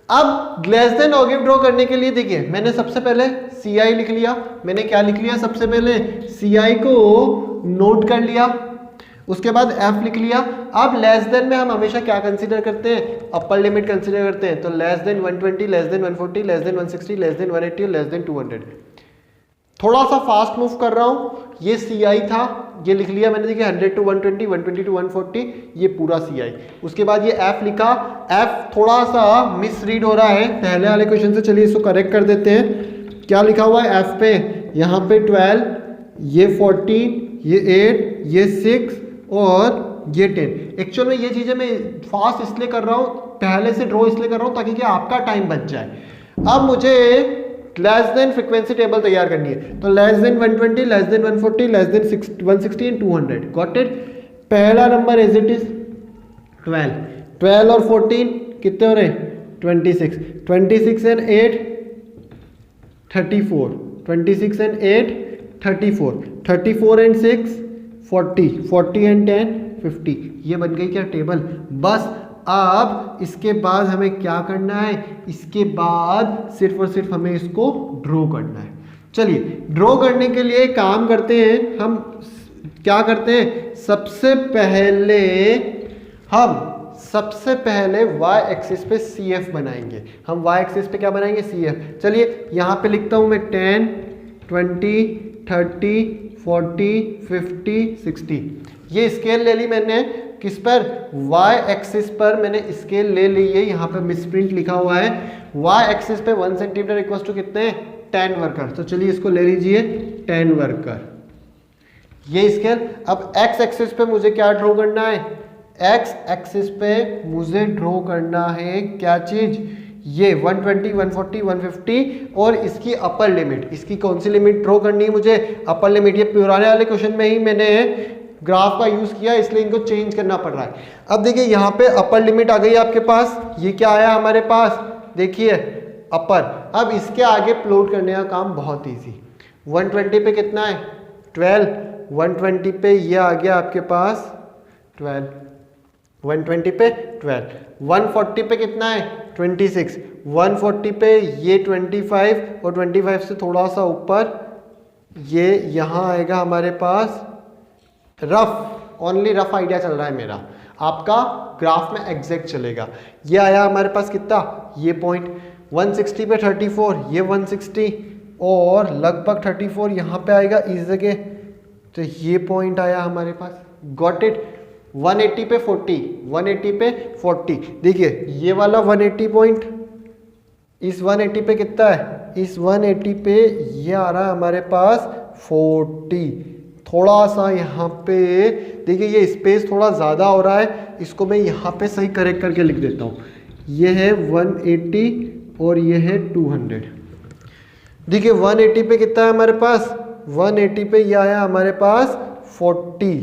अब लेस देन ऑगिव ड्रॉ करने के लिए देखिए मैंने सबसे पहले सी आई लिख लिया, मैंने क्या लिख लिया सबसे पहले सी आई को नोट कर लिया, उसके बाद एफ लिख लिया। अब लेस देन में हम हमेशा क्या कंसीडर करते हैं, अपर लिमिट कंसीडर करते हैं, तो less than 120, less than 140, less than 160, less than 180, less than 200। थोड़ा सा फास्ट मूव कर रहा हूं, ये सी आई था, ये लिख लिया मैंने, देखिए 100 to 120, 120 to 140, ये पूरा सी आई। उसके बाद ये एफ लिखा, एफ थोड़ा सा मिसरीड हो रहा है पहले वाले क्वेश्चन से, चलिए इसको करेक्ट कर देते हैं। क्या लिखा हुआ है एफ पे, यहाँ पे 12, ये 14, ये 8, ये 6 और ये 10। एक्चुअल में ये चीजें मैं फास्ट इसलिए कर रहा हूँ, पहले से ड्रॉ इसलिए कर रहा हूँ ताकि कि आपका टाइम बच जाए। अब मुझे लेस देन फ्रीक्वेंसी टेबल तैयार करनी है, तो less than 120, less than 140, less than 160 and 200। Got it. पहला नंबर एज इट इज 12, 12 और 14 कितने हो रहे हैं 26, 26 एंड 8 34, 26 एंड 8 34, 34 एंड 6 40, 40 एंड 10 50। ये बन गई क्या टेबल। बस अब इसके बाद हमें क्या करना है, इसके बाद सिर्फ और सिर्फ हमें इसको ड्रॉ करना है। चलिए ड्रॉ करने के लिए काम करते हैं, हम क्या करते हैं, सबसे पहले y एक्सिस पे CF बनाएंगे। हम y एक्सिस पे क्या बनाएंगे, CF। चलिए यहाँ पे लिखता हूँ मैं 10, 20, 30, 40, 50, 60। ये स्केल ले ली मैंने, किस पर, y एक्सिस पर मैंने स्केल ले ली है। यहाँ पे मिसप्रिंट लिखा हुआ है, y एक्सिस पे 1 सेंटीमीटर इक्वल टू कितने 10 वर्कर। तो चलिए इसको ले लीजिए 10 वर्कर, ये स्केल। अब x एक्सिस पे मुझे क्या ड्रॉ करना है, x एक्सिस पे मुझे ड्रॉ करना है क्या चीज, ये 120, 140, 150 और इसकी अपर लिमिट। इसकी कौन सी लिमिट ड्रॉ करनी है मुझे, अपर लिमिट। ये पुराने वाले क्वेश्चन में ही मैंने ग्राफ का यूज किया, इसलिए इनको चेंज करना पड़ रहा है। अब देखिए यहाँ पे अपर लिमिट आ गई आपके पास, ये क्या आया हमारे पास, देखिए अपर। अब इसके आगे प्लॉट करने का काम बहुत इजी। 120 पे कितना है 12, 120 पे ये आ गया आपके पास 12, 120 पे 12, 140 पे कितना है 26, 140 पे ये 25 और 25 से थोड़ा सा ऊपर ये यहाँ आएगा हमारे पास। रफ, ओनली रफ आइडिया चल रहा है मेरा, आपका ग्राफ में एग्जैक्ट चलेगा। ये आया हमारे पास कितना, ये पॉइंट 160 पे 34, ये 160 और लगभग 34 यहाँ पे आएगा इस जगह, तो ये पॉइंट आया हमारे पास। Got it. 180 पे 40, 180 पे 40, देखिए ये वाला 180 पॉइंट इस 180 पे कितना है, इस 180 पे ये आ रहा है हमारे पास 40। थोड़ा सा यहाँ पे देखिए ये स्पेस थोड़ा ज़्यादा हो रहा है, इसको मैं यहाँ पे सही करेक्ट करके लिख देता हूँ। ये है 180 और ये है 200। देखिए 180 पे कितना है हमारे पास, 180 पे ये आया हमारे पास 40,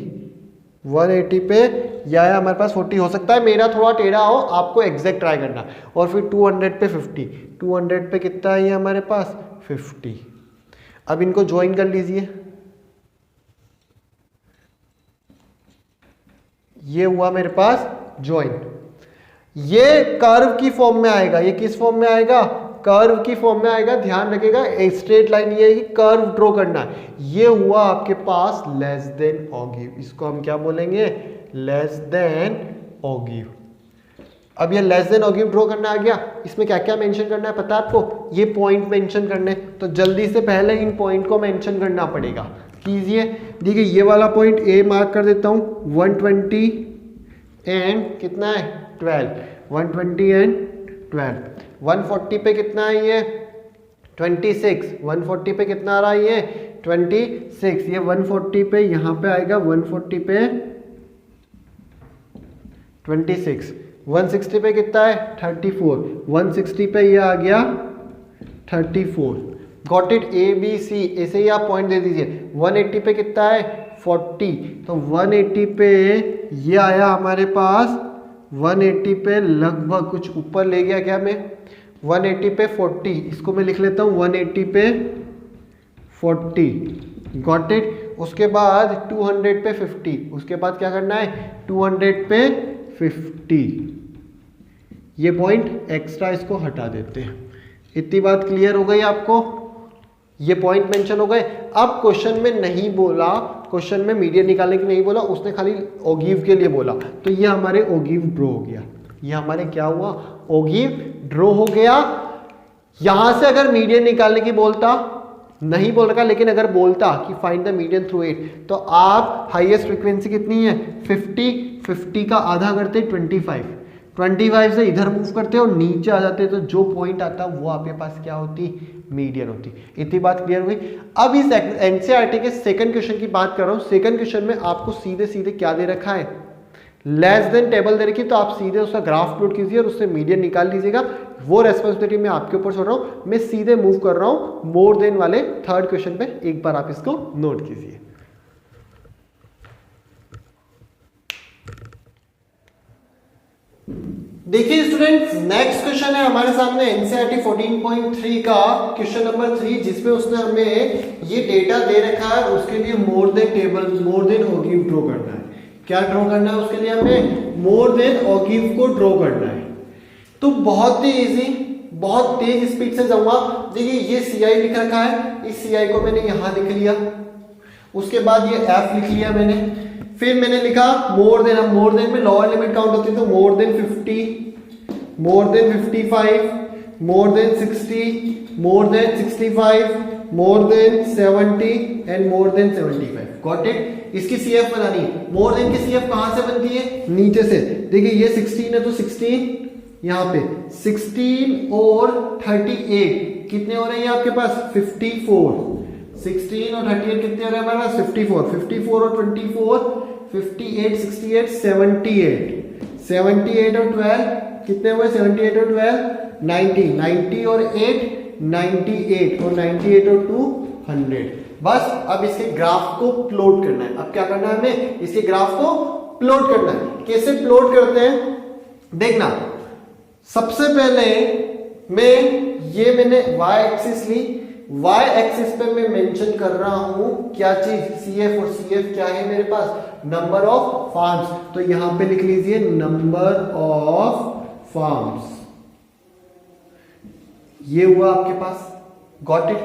180 पे ये आया हमारे पास 40। हो सकता है मेरा थोड़ा टेढ़ा हो, आपको एग्जैक्ट ट्राई करना। और फिर 200 पे 50, 200 पे कितना है ये हमारे पास 50। अब इनको ज्वाइन कर लीजिए, ये हुआ मेरे पास ज्वाइन। ये कर्व की फॉर्म में आएगा, ये किस फॉर्म में आएगा, कर्व की फॉर्म में आएगा। ध्यान रखिएगा स्ट्रेट लाइन ये है कि कर्व ड्रॉ करना है। ये हुआ आपके पास लेस देन ऑगिव, इसको हम क्या बोलेंगे, लेस देन ऑगिव। अब ये लेस देन ऑगिव ड्रॉ करना आ गया, इसमें क्या क्या मेंशन करना है पता है आपको, ये पॉइंट मेंशन करने, तो जल्दी से पहले इन पॉइंट को मेंशन करना पड़ेगा। कीजिए, देखिए ये वाला पॉइंट ए मार्क कर देता हूँ, 120 एंड कितना है 12, 120 एंड 12। 140 पे कितना है ये 26, 140 पे कितना आ रहा है ये 26, ये 140 पे यहाँ पे आएगा 140 पे 26, 160 पे कितना है 34, 160 पे ये आ गया 34। Got it. A B C ऐसे ही आप पॉइंट दे दीजिए। 180 पे कितना है 40, तो 180 पे ये आया हमारे पास 180 पे लगभग कुछ ऊपर ले गया क्या मैं, 180 पे 40, इसको मैं लिख लेता हूँ 180 पे 40। Got it. उसके बाद 200 पे 50, उसके बाद क्या करना है 200 पे 50। ये पॉइंट एक्स्ट्रा इसको हटा देते हैं। इतनी बात क्लियर हो गई आपको? ये पॉइंट मेंशन हो गए। अब क्वेश्चन में नहीं बोला, क्वेश्चन में मीडियन निकालने की नहीं बोला, उसने खाली ओगिव के लिए बोला, तो ये हमारे ओगिव ड्रॉ हो गया। ये हमारे क्या हुआ? ओगिव ड्रॉ हो गया। यहां से अगर मीडियन निकालने की बोलता, नहीं बोल रखा, लेकिन अगर बोलता कि find the median through it, तो आप हाईएस्ट फ्रीक्वेंसी कितनी है? 50 का आधा करते 25 से इधर मूव करते और नीचे आ जाते, तो जो पॉइंट आता वो आपके पास क्या होती? मीडियन होती। इतनी बात क्लियर हुई। अब इस एनसीईआरटी के सेकंड क्वेश्चन की बात कर रहा हूं। सेकंड क्वेश्चन में आपको सीधे सीधे क्या दे रखा है? लेस देन टेबल दे रखी, तो आप सीधे उसका ग्राफ प्लॉट कीजिए और उससे मीडियन निकाल लीजिएगा। वो रेस्पॉन्सिबिलिटी मैं आपके ऊपर छोड़ रहा हूं, मैं सीधे मूव कर रहा हूं मोर देन वाले थर्ड क्वेश्चन पे। एक बार आप इसको नोट कीजिए। देखिए स्टूडेंट्स, नेक्स्ट क्वेश्चन है हमारे सामने एनसीईआरटी 14.3 का क्वेश्चन नंबर 3, जिसमें उसने हमें ये डेटा दे रखा है, उसके लिए more than table, more than ogive draw करना है। क्या ड्रॉ करना है उसके लिए? हमें मोर देन ओगिव को ड्रॉ करना है। तो बहुत ही इजी, बहुत तेज स्पीड से जाऊंगा। देखिए ये सीआई लिख रखा है, इस सीआई को मैंने यहां लिख लिया, उसके बाद ये एफ लिख लिया मैंने, फिर मैंने लिखा मोर देन। अब मोर देन में लोअर लिमिट काउंट होती है, तो more than 50, more than 55, more than 60, more than 65, more than 70 and more than 75। Got it? इसकी सीएफ बनानी है। मोर देन की सीएफ कहां से बनती है? नीचे से। देखिए ये 16 है, तो 16 यहां पे 16 और 38 कितने हो रहे हैं आपके पास? 54। 16 और 38 कितने हो रहे हैं हमारे पास? 54। 54 और 24 58, 68, 78। 78 और 12 कितने हुए? 78 और 12 90। 90 और 8 98 और 98 और 2 100। बस अब इसके ग्राफ को प्लॉट करना है। अब क्या करना है हमें? इसके ग्राफ को प्लॉट करना है। कैसे प्लॉट करते हैं देखना। सबसे पहले मैंने y एक्सिस ली, y एक्सिस पे मैं मेंशन कर रहा हूं क्या चीज? CF, और CF क्या है मेरे पास? Number of farms. तो यहां पे लिख लीजिए नंबर ऑफ फार्म्स। ये हुआ आपके पास। Got it?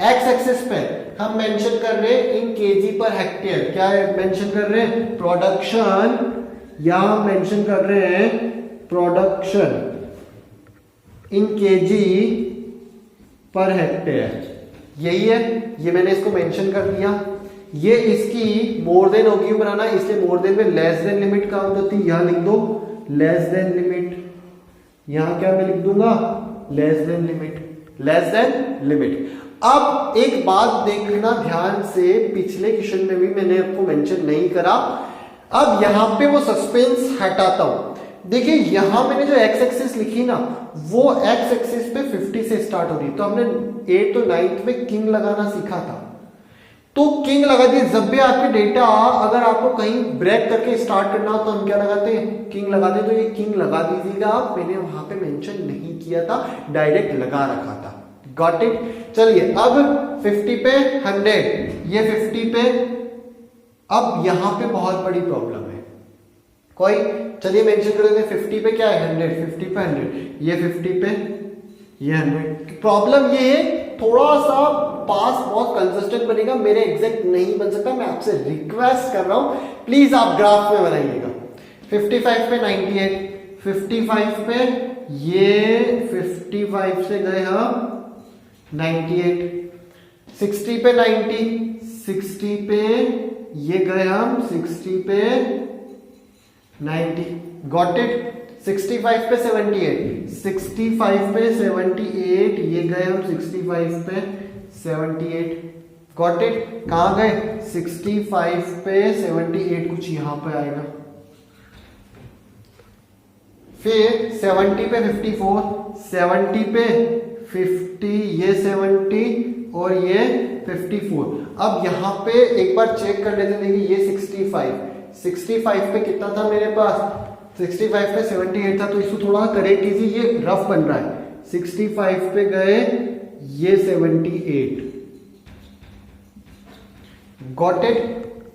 एक्स एक्सिस पे हम मेंशन कर रहे हैं इन केजी पर हेक्टेयर। क्या मेंशन कर रहे हैं? प्रोडक्शन। यहां मेंशन कर रहे हैं production in kg per hectare. यही है, ये मैंने इसको मेंशन कर दिया। ये इसकी मोर देन होगी बनाना, इसलिए मोर देन में लेस देन लिमिट काउंट होती है। यहां लिख दो लेस देन लिमिट। यहां क्या मैं लिख दूंगा? Less than limit, less than limit. अब एक बात देखना ध्यान से, पिछले क्वेश्चन में भी मैंने आपको मेंशन नहीं करा। अब यहां पे वो सस्पेंस हटाता हूं। देखिए यहां मैंने जो एक्स एक्सिस लिखी ना, वो एक्स एक्सिस पे 50 से स्टार्ट हो रही है। तो हमने 8th और 9th में किंग लगाना सीखा था, तो किंग लगा दिए। जब भी आपके डेटा अगर आपको कहीं ब्रेक करके स्टार्ट करना हो तो हम क्या लगाते हैं? किंग लगाते हैं। तो ये किंग लगा दीजिएगा आप, मैंने वहां पे मेंशन नहीं किया था, डायरेक्ट लगा रखा था। Got it? चलिए अब 50 पे 100, ये 50 पे। अब यहां पे बहुत बड़ी प्रॉब्लम है कोई, चलिए मेंशन कर देते हैं 50 पे क्या है? 100। 50 पे 100, ये 50 पे ये 100। प्रॉब्लम ये है थोड़ा सा पास बहुत कंसिस्टेंट बनेगा, मेरे एग्जैक्ट नहीं बन सकता। मैं आपसे रिक्वेस्ट कर रहा हूं प्लीज आप ग्राफ में बनाइएगा। 55 पे 98, 55 पे ये 55 से गए हम 98, 60 पे 90, 60 पे ये गए हम 60 पे 90। Got it? 65 पे 78, 65 पे 78 ये गए हम 65 पे 78। Got it? कहां गए? 65 पे 78 कुछ यहां पे आएगा। फिर 70 पे 54, 70 पे 50, ये 70 और ये 54। अब यहां पे एक बार चेक कर लेते हैं। देखिए ये 65 पे कितना था मेरे पास? 65 पे 78 था, तो इसको थोड़ा करेक्ट कीजिए, ये रफ बन रहा है। 65 पे गए ये 78। Got it?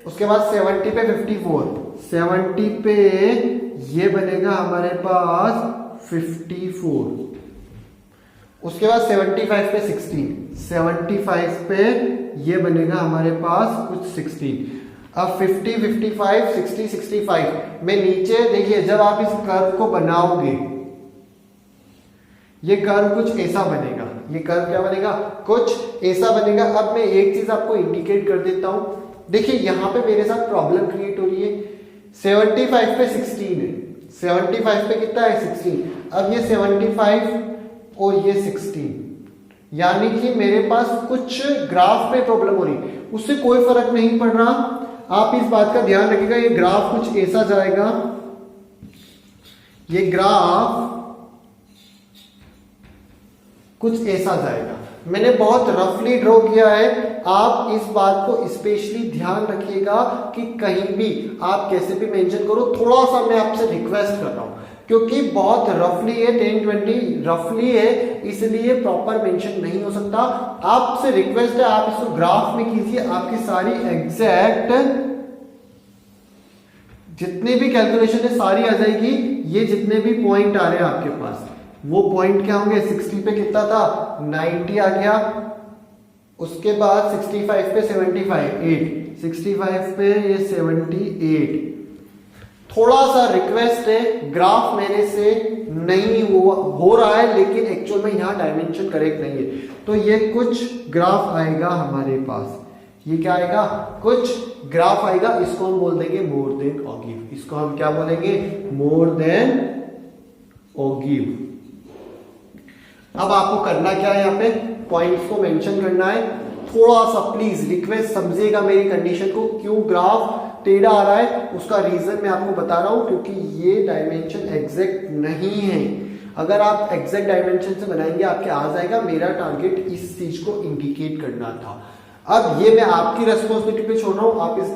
उसके बाद 70 पे 54, 70 पे ये बनेगा हमारे पास 54, उसके बाद 75 पे 16, 75 पे ये बनेगा हमारे पास कुछ 16। अब 50, 55, 60, 65 में नीचे देखिए, जब आप इस कर्व को बनाओगे ये कर्व कुछ ऐसा बनेगा, ये कर्व क्या बनेगा, कुछ ऐसा बनेगा। अब मैं एक चीज आपको इंडिकेट कर देता हूं, देखिए यहां पे मेरे साथ प्रॉब्लम क्रिएट हो रही है। 75 पे 16 है, 75 पे कितना है 16, अब ये 75 और ये 16, यानी कि मेरे पास कुछ ग्राफ पे प्रॉब्लम हो रही है, उससे कोई फर्क नहीं पड़ रहा। आप इस बात का ध्यान रखिएगा, ये ग्राफ कुछ ऐसा जाएगा, ये ग्राफ कुछ ऐसा जाएगा। मैंने बहुत रफली ड्रॉ किया है, आप इस बात को स्पेशली ध्यान रखिएगा कि कहीं भी आप कैसे भी मेंशन करो, थोड़ा सा मैं आपसे रिक्वेस्ट कर रहा हूं, क्योंकि बहुत रफली है, 10-20 रफली है, इसलिए प्रॉपर मेंशन नहीं हो सकता। आपसे रिक्वेस्ट है, आप इसको ग्राफ में कीजिए, आपकी सारी एग्जैक्ट जितने भी कैलकुलेशन है सारी आ जाएगी। ये जितने भी पॉइंट आ रहे हैं आपके पास, वो पॉइंट क्या होंगे, 60 पे कितना था 90 आ गया, उसके बाद 65 पे 75 8, 65 पे ये 78। थोड़ा सा रिक्वेस्ट है, ग्राफ मेरे से नहीं हो रहा है, लेकिन एक्चुअल में यहाँ डायमेंशन करेक्ट नहीं है, तो ये कुछ ग्राफ आएगा हमारे पास। ये क्या आएगा, कुछ ग्राफ आएगा, इसको हम बोल देंगे मोर देन ऑगिव। इसको हम क्या बोलेंगे, मोर देन ऑगिव। अब आपको करना क्या है, यहाँ पे पॉइंट्स को मेंशन करना है। थोड़ा सा प्लीज रिक्वेस्ट समझिएगा मेरी कंडीशन को, क्यों ग्राफ टेढ़ा आ रहा है उसका रीजन मैं आपको बता रहा हूं, क्योंकि ये डायमेंशन एग्जैक्ट नहीं है। अगर आप एग्जैक्ट डायमेंशन से बनाएंगे आपके आ जाएगा। मेरा टारगेट इस चीज को इंडिकेट करना था। अब ये मैं आपकी रेस्पॉन्सिबिलिटी पे छोड़ रहा हूं, आप इस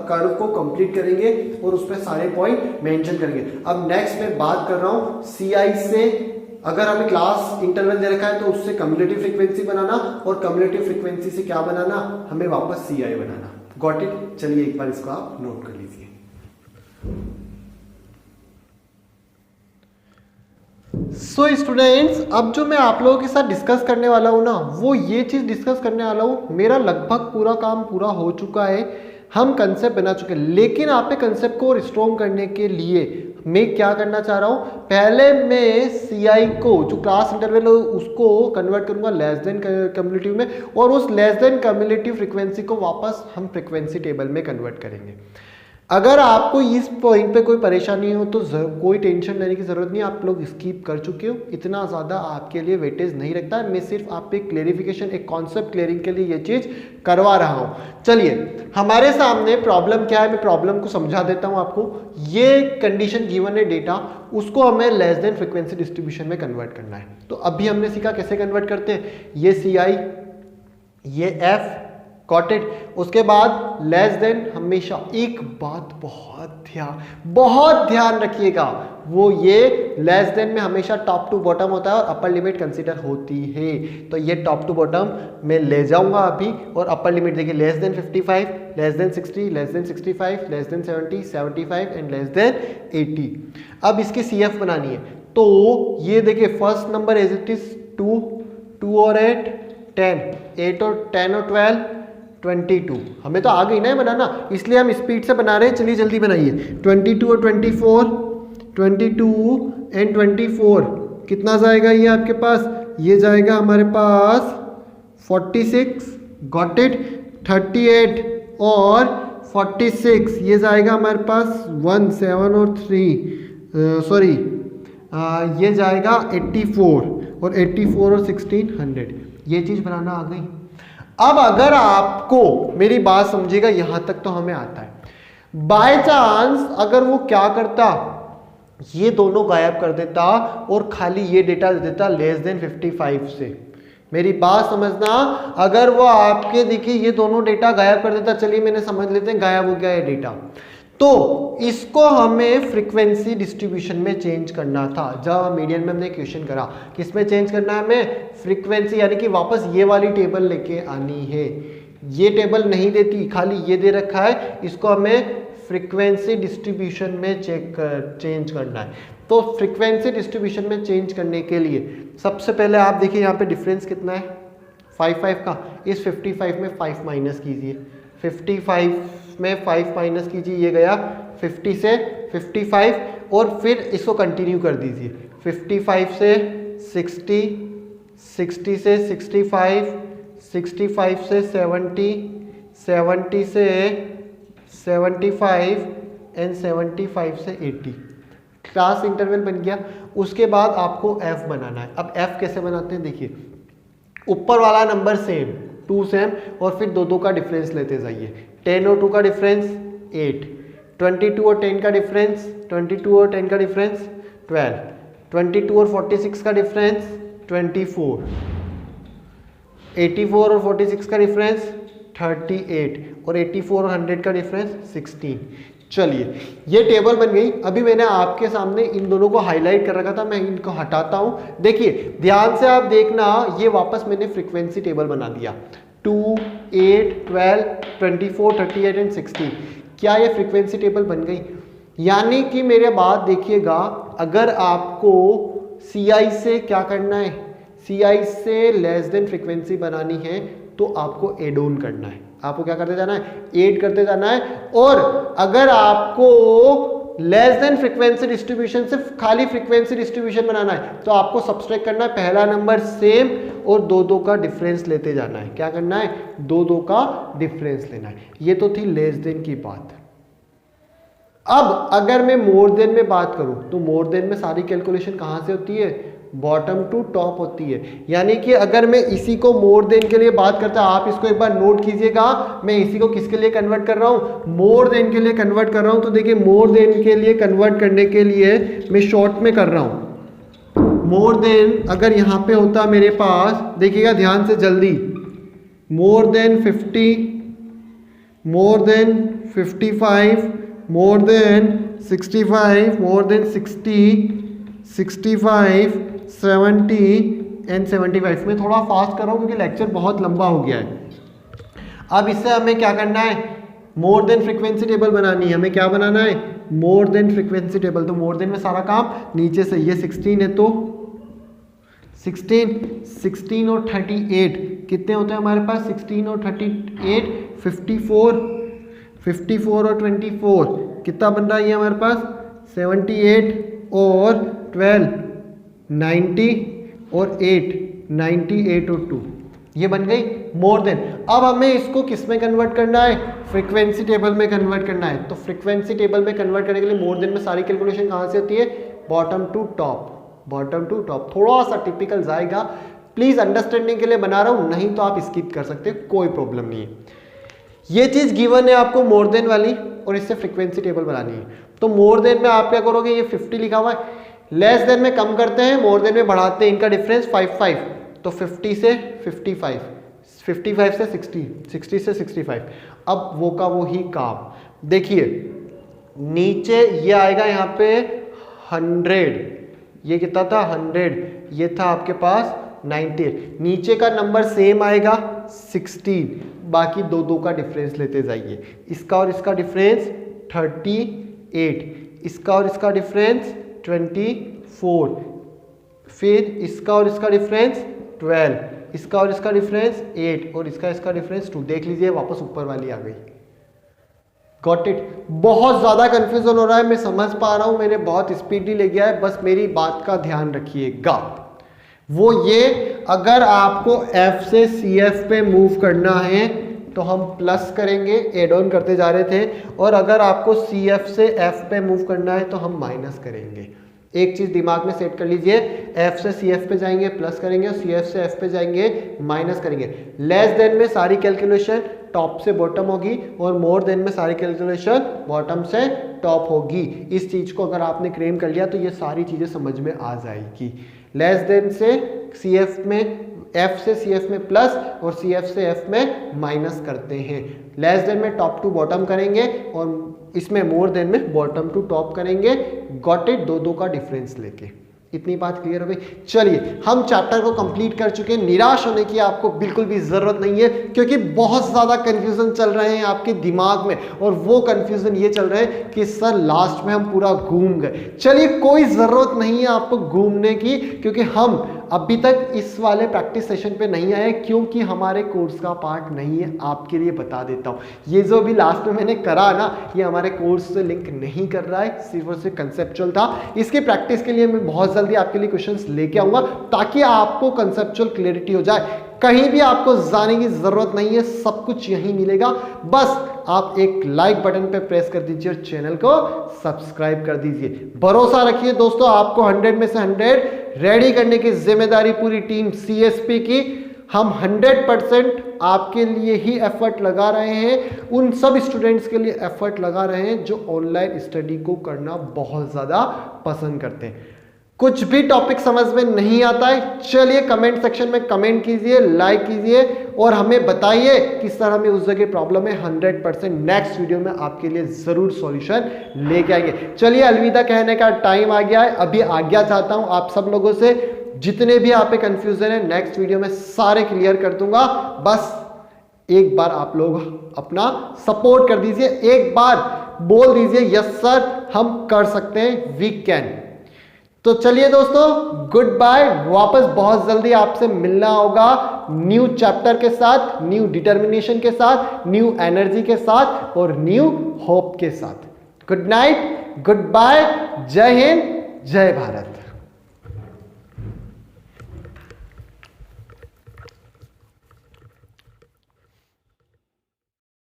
कर्व को कंप्लीट करेंगे और उस पर सारे पॉइंट मेंशन करेंगे। अब नेक्स्ट मैं बात कर रहा हूं सीआई से। अगर हमें क्लास इंटरवल दे रखा है तो उससे कम्युलेटिव फ्रीक्वेंसी बनाना, और कम्युलेटिव फ्रीक्वेंसी से क्या बनाना, हमें वापस सीआई बनाना। Got it? चलिए एक बार इसको आप नोट कर लीजिए। सो स्टूडेंट्स, अब जो मैं आप लोगों के साथ डिस्कस करने वाला हूं ना, वो ये चीज डिस्कस करने वाला हूं। मेरा लगभग पूरा काम पूरा हो चुका है, हम कंसेप्ट बना चुके हैं, लेकिन आप पे कंसेप्ट को स्ट्रॉन्ग करने के लिए मैं क्या करना चाह रहा हूं, पहले मैं सीआई को जो क्लास इंटरवल है उसको कन्वर्ट करूंगा लेस देन कम्युलेटिव में, और उस लेस देन कम्युलेटिव फ्रीक्वेंसी को वापस हम फ्रीक्वेंसी टेबल में कन्वर्ट करेंगे। अगर आपको इस पॉइंट पे कोई परेशानी हो तो कोई टेंशन लेने की जरूरत नहीं, आप लोग स्किप कर चुके हो, इतना ज़्यादा आपके लिए वेटेज नहीं रखता है। मैं सिर्फ आप पे क्लेरिफिकेशन, एक कॉन्सेप्ट क्लियरिंग के लिए ये चीज़ करवा रहा हूँ। चलिए, हमारे सामने प्रॉब्लम क्या है, मैं प्रॉब्लम को समझा देता हूँ आपको। ये कंडीशन गिवन है डेटा, उसको हमें लेस देन फ्रिक्वेंसी डिस्ट्रीब्यूशन में कन्वर्ट करना है। तो अभी हमने सीखा कैसे कन्वर्ट करते हैं, ये CI, ये F, गॉट इट। उसके बाद लेस देन, हमेशा एक बात बहुत ध्यान रखिएगा, वो ये लेस देन में हमेशा टॉप टू बॉटम होता है और अपर लिमिट कंसीडर होती है। तो ये टॉप टू बॉटम में ले जाऊंगा अभी, और अपर लिमिट देखिए less than 55, less than 60, less than 65, less than 70, 75 and less than 80। अब इसकी CF बनानी है, तो ये देखिए first number as it is 2, 2 और 8 10, 8 और 10 और 12 22। हमें तो आ गई ना बनाना, इसलिए हम स्पीड से बना रहे हैं। चलिए जल्दी बनाइए। 22 और 24, 22 एंड 24 कितना जाएगा ये आपके पास, ये जाएगा हमारे पास 46, गॉट इट। 38 और 46 ये जाएगा हमारे पास 1, 7 और 3 सॉरी ये जाएगा 84, और 84 और 16 100। ये चीज़ बनाना आ गई। अब अगर आपको मेरी बात समझिएगा, यहां तक तो हमें आता है। बाय चांस अगर वो क्या करता, ये दोनों गायब कर देता और खाली ये डेटा दे देता लेस देन 55 से, मेरी बात समझना, अगर वो आपके देखिए ये दोनों डेटा गायब कर देता, चलिए मैंने समझ लेते हैं गायब हो गया ये डेटा, तो इसको हमें फ्रीक्वेंसी डिस्ट्रीब्यूशन में चेंज करना था। जब मीडियन में हमने क्वेश्चन करा, किसमें चेंज करना है हमें, फ्रीक्वेंसी, यानी कि वापस ये वाली टेबल लेके आनी है। ये टेबल नहीं देती, खाली ये दे रखा है, इसको हमें फ्रीक्वेंसी डिस्ट्रीब्यूशन में चेंज करना है। तो फ्रीक्वेंसी डिस्ट्रीब्यूशन में चेंज करने के लिए सबसे पहले आप देखिए यहाँ पे डिफरेंस कितना है 5 का। इस 55 में 5 माइनस कीजिए, 55 में 5 माइनस कीजिए, ये गया 50 से 55 और फिर इसको कंटिन्यू कर दीजिए 55 से 60, 60 से 65, 65 से 70, 70 से 75 एंड 75 से 80। क्लास इंटरवल बन गया। उसके बाद आपको f बनाना है। अब f कैसे बनाते हैं देखिए, ऊपर वाला नंबर सेम 2 सेम और फिर दो का डिफरेंस लेते जाइए। 10 और 2 का डिफरेंस 8, 22 और 10 का डिफरेंस 22 और 10 का डिफरेंस 12, 22 और 46 का डिफरेंस 24, 84 और 46 का डिफरेंस 38 और 84 और 100 का डिफरेंस 16। चलिए ये टेबल बन गई। अभी मैंने आपके सामने इन दोनों को हाईलाइट कर रखा था, मैं इनको हटाता हूं। देखिए ध्यान से आप देखना, ये वापस मैंने फ्रीक्वेंसी टेबल बना दिया 2, 8, 12, 24, 38 एंड 16। क्या ये फ्रीक्वेंसी टेबल बन गई? यानी कि मेरे बात देखिएगा, अगर आपको CI से क्या करना है, CI से लेस देन फ्रीक्वेंसी बनानी है तो आपको एड ऑन करना है। आपको क्या करते जाना है, ऐड करते जाना है। और अगर आपको लेस देन फ्रीक्वेंसी डिस्ट्रीब्यूशन से खाली फ्रीक्वेंसी डिस्ट्रीब्यूशन बनाना है तो आपको सब्सट्रैक्ट करना है पहला नंबर सेम और दो का डिफरेंस लेते जाना है। क्या करना है, दो का डिफरेंस लेना है। ये तो थी लेस देन की बात। अब अगर मैं मोर देन में बात करूं तो मोर देन में सारी कैलकुलेशन कहां से होती है, बॉटम टू टॉप होती है। यानी कि अगर मैं इसी को मोर देन के लिए बात करता, आप इसको एक बार नोट कीजिएगा, मैं इसी को किसके लिए कन्वर्ट कर रहा हूं, मोर देन के लिए कन्वर्ट कर रहा हूं। तो देखिए मोर देन के लिए कन्वर्ट करने के लिए मैं शॉर्ट में कर रहा हूं। मोर देन अगर यहां पे होता मेरे पास, देखिएगा ध्यान से जल्दी, more than 50, more than 55, more than 65, more than 60, 65, 70 and 75। में थोड़ा फास्ट कर रहा हूँ क्योंकि लेक्चर बहुत लंबा हो गया है। अब इससे हमें क्या करना है, मोर देन फ्रीक्वेंसी टेबल बनानी है। हमें क्या बनाना है, मोर देन फ्रीक्वेंसी टेबल। तो मोर देन में सारा काम नीचे से, ये 16 है तो 16 और 38 कितने होते हैं हमारे पास, 16 और 38 54 और 24 कितना बन रहा है ये हमारे पास 78 और 12 90 और 8 98 और 2, ये बन गई मोर देन। अब हमें इसको किस में कन्वर्ट करना है, फ्रीक्वेंसी टेबल में कन्वर्ट करना है। तो फ्रीक्वेंसी टेबल में कन्वर्ट करने के लिए मोर देन में सारी कैलकुलेशन कहाँ से होती है, bottom to top, bottom to top. थोड़ा सा टिपिकल जाएगा, प्लीज अंडरस्टैंडिंग के लिए बना रहा हूं, नहीं तो आप स्किप कर सकते, कोई प्रॉब्लम नहीं है। ये चीज गिवन है आपको मोर देन वाली और इससे फ्रीक्वेंसी टेबल बनानी है। तो मोर देन में आप क्या करोगे, ये 50 लिखा हुआ है, लेस देन में कम करते हैं, मोर देन में बढ़ाते हैं, इनका डिफरेंस 5 तो 50 से 55, 55 से 60, 60 से 65। अब वो का वो ही काम, देखिए नीचे ये आएगा यहाँ पे 100, ये कितना था 100, ये था आपके पास 90, नीचे का नंबर सेम आएगा 16, बाकी दो का डिफरेंस लेते जाइए। इसका और इसका डिफरेंस 38, इसका और इसका डिफरेंस 24, फिर इसका और इसका डिफरेंस 12, इसका और इसका डिफरेंस 8 और इसका डिफरेंस 2। देख लीजिए वापस ऊपर वाली आ गई। Got it. बहुत ज्यादा कंफ्यूजन हो रहा है, मैं समझ पा रहा हूं, मैंने बहुत स्पीडली ले गया है, बस मेरी बात का ध्यान रखिएगा। वो ये, अगर आपको F से CF पे मूव करना है तो हम प्लस करेंगे, एड ऑन करते जा रहे थे, और अगर आपको CF से F पे मूव करना है तो हम माइनस करेंगे। एक चीज दिमाग में सेट कर लीजिए, F से CF पे जाएंगे प्लस करेंगे और CF से F पे जाएंगे माइनस करेंगे। लेस देन में सारी कैलकुलेशन टॉप से बॉटम होगी और मोर देन में सारी कैलकुलेशन बॉटम से टॉप होगी। इस चीज को अगर आपने क्लेम कर लिया तो ये सारी चीजें समझ में आ जाएगी। लेस देन से CF में, F से CF में प्लस और CF से F में माइनस करते हैं। लेस देन में टॉप टू बॉटम करेंगे और इसमें मोर देन में बॉटम टू टॉप करेंगे। गॉट इट, दो का डिफरेंस लेके। इतनी बात क्लियर हो गई। चलिए हम चैप्टर को कंप्लीट कर चुके हैं। निराश होने की आपको बिल्कुल भी जरूरत नहीं है, क्योंकि बहुत ज्यादा कंफ्यूजन चल रहे हैं आपके दिमाग में, और वो कंफ्यूजन ये चल रहा है कि सर लास्ट में हम पूरा घूम गए। चलिए कोई जरूरत नहीं है आपको घूमने की, क्योंकि हम अभी तक इस वाले प्रैक्टिस सेशन पे नहीं आए, क्योंकि हमारे कोर्स का पार्ट नहीं है। आपके लिए बता देता हूं, ये जो भी लास्ट में मैंने करा ना, ये हमारे कोर्स से लिंक नहीं कर रहा है, सिर्फ और सिर्फ कंसेप्चुअल था। इसकी प्रैक्टिस के लिए मैं बहुत जल्दी आपके लिए क्वेश्चंस लेके आऊंगा, ताकि आपको कंसेप्चुअल क्लैरिटी हो जाए। कहीं भी आपको जाने की जरूरत नहीं है, सब कुछ यहीं मिलेगा। बस आप एक लाइक बटन पे प्रेस कर दीजिए और चैनल को सब्सक्राइब कर दीजिए। भरोसा रखिए दोस्तों, आपको 100 में से 100 रेडी करने की जिम्मेदारी पूरी टीम सीएसपी की। हम 100% आपके लिए ही एफर्ट लगा रहे हैं, उन सब स्टूडेंट्स के लिए एफर्ट लगा रहे हैं जो ऑनलाइन स्टडी को करना बहुत ज्यादा पसंद करते हैं। कुछ भी टॉपिक समझ में नहीं आता है, चलिए कमेंट सेक्शन में कमेंट कीजिए, लाइक कीजिए और हमें बताइए किस तरह में उस जगह प्रॉब्लम है। 100% नेक्स्ट वीडियो में आपके लिए जरूर सॉल्यूशन लेके आएंगे। चलिए अलविदा कहने का टाइम आ गया है, अभी आज्ञा चाहता हूं आप सब लोगों से। जितने भी आप पे कंफ्यूजन है नेक्स्ट वीडियो में सारे क्लियर कर दूंगा। बस एक बार आप लोग अपना सपोर्ट कर दीजिए, एक बार बोल दीजिए यस सर हम कर सकते हैं, वी कैन। तो चलिए दोस्तों गुड बाय, वापस बहुत जल्दी आपसे मिलना होगा न्यू चैप्टर के साथ, न्यू डिटर्मिनेशन के साथ, न्यू एनर्जी के साथ और न्यू होप के साथ। गुड नाइट, गुड बाय, जय हिंद, जय भारत।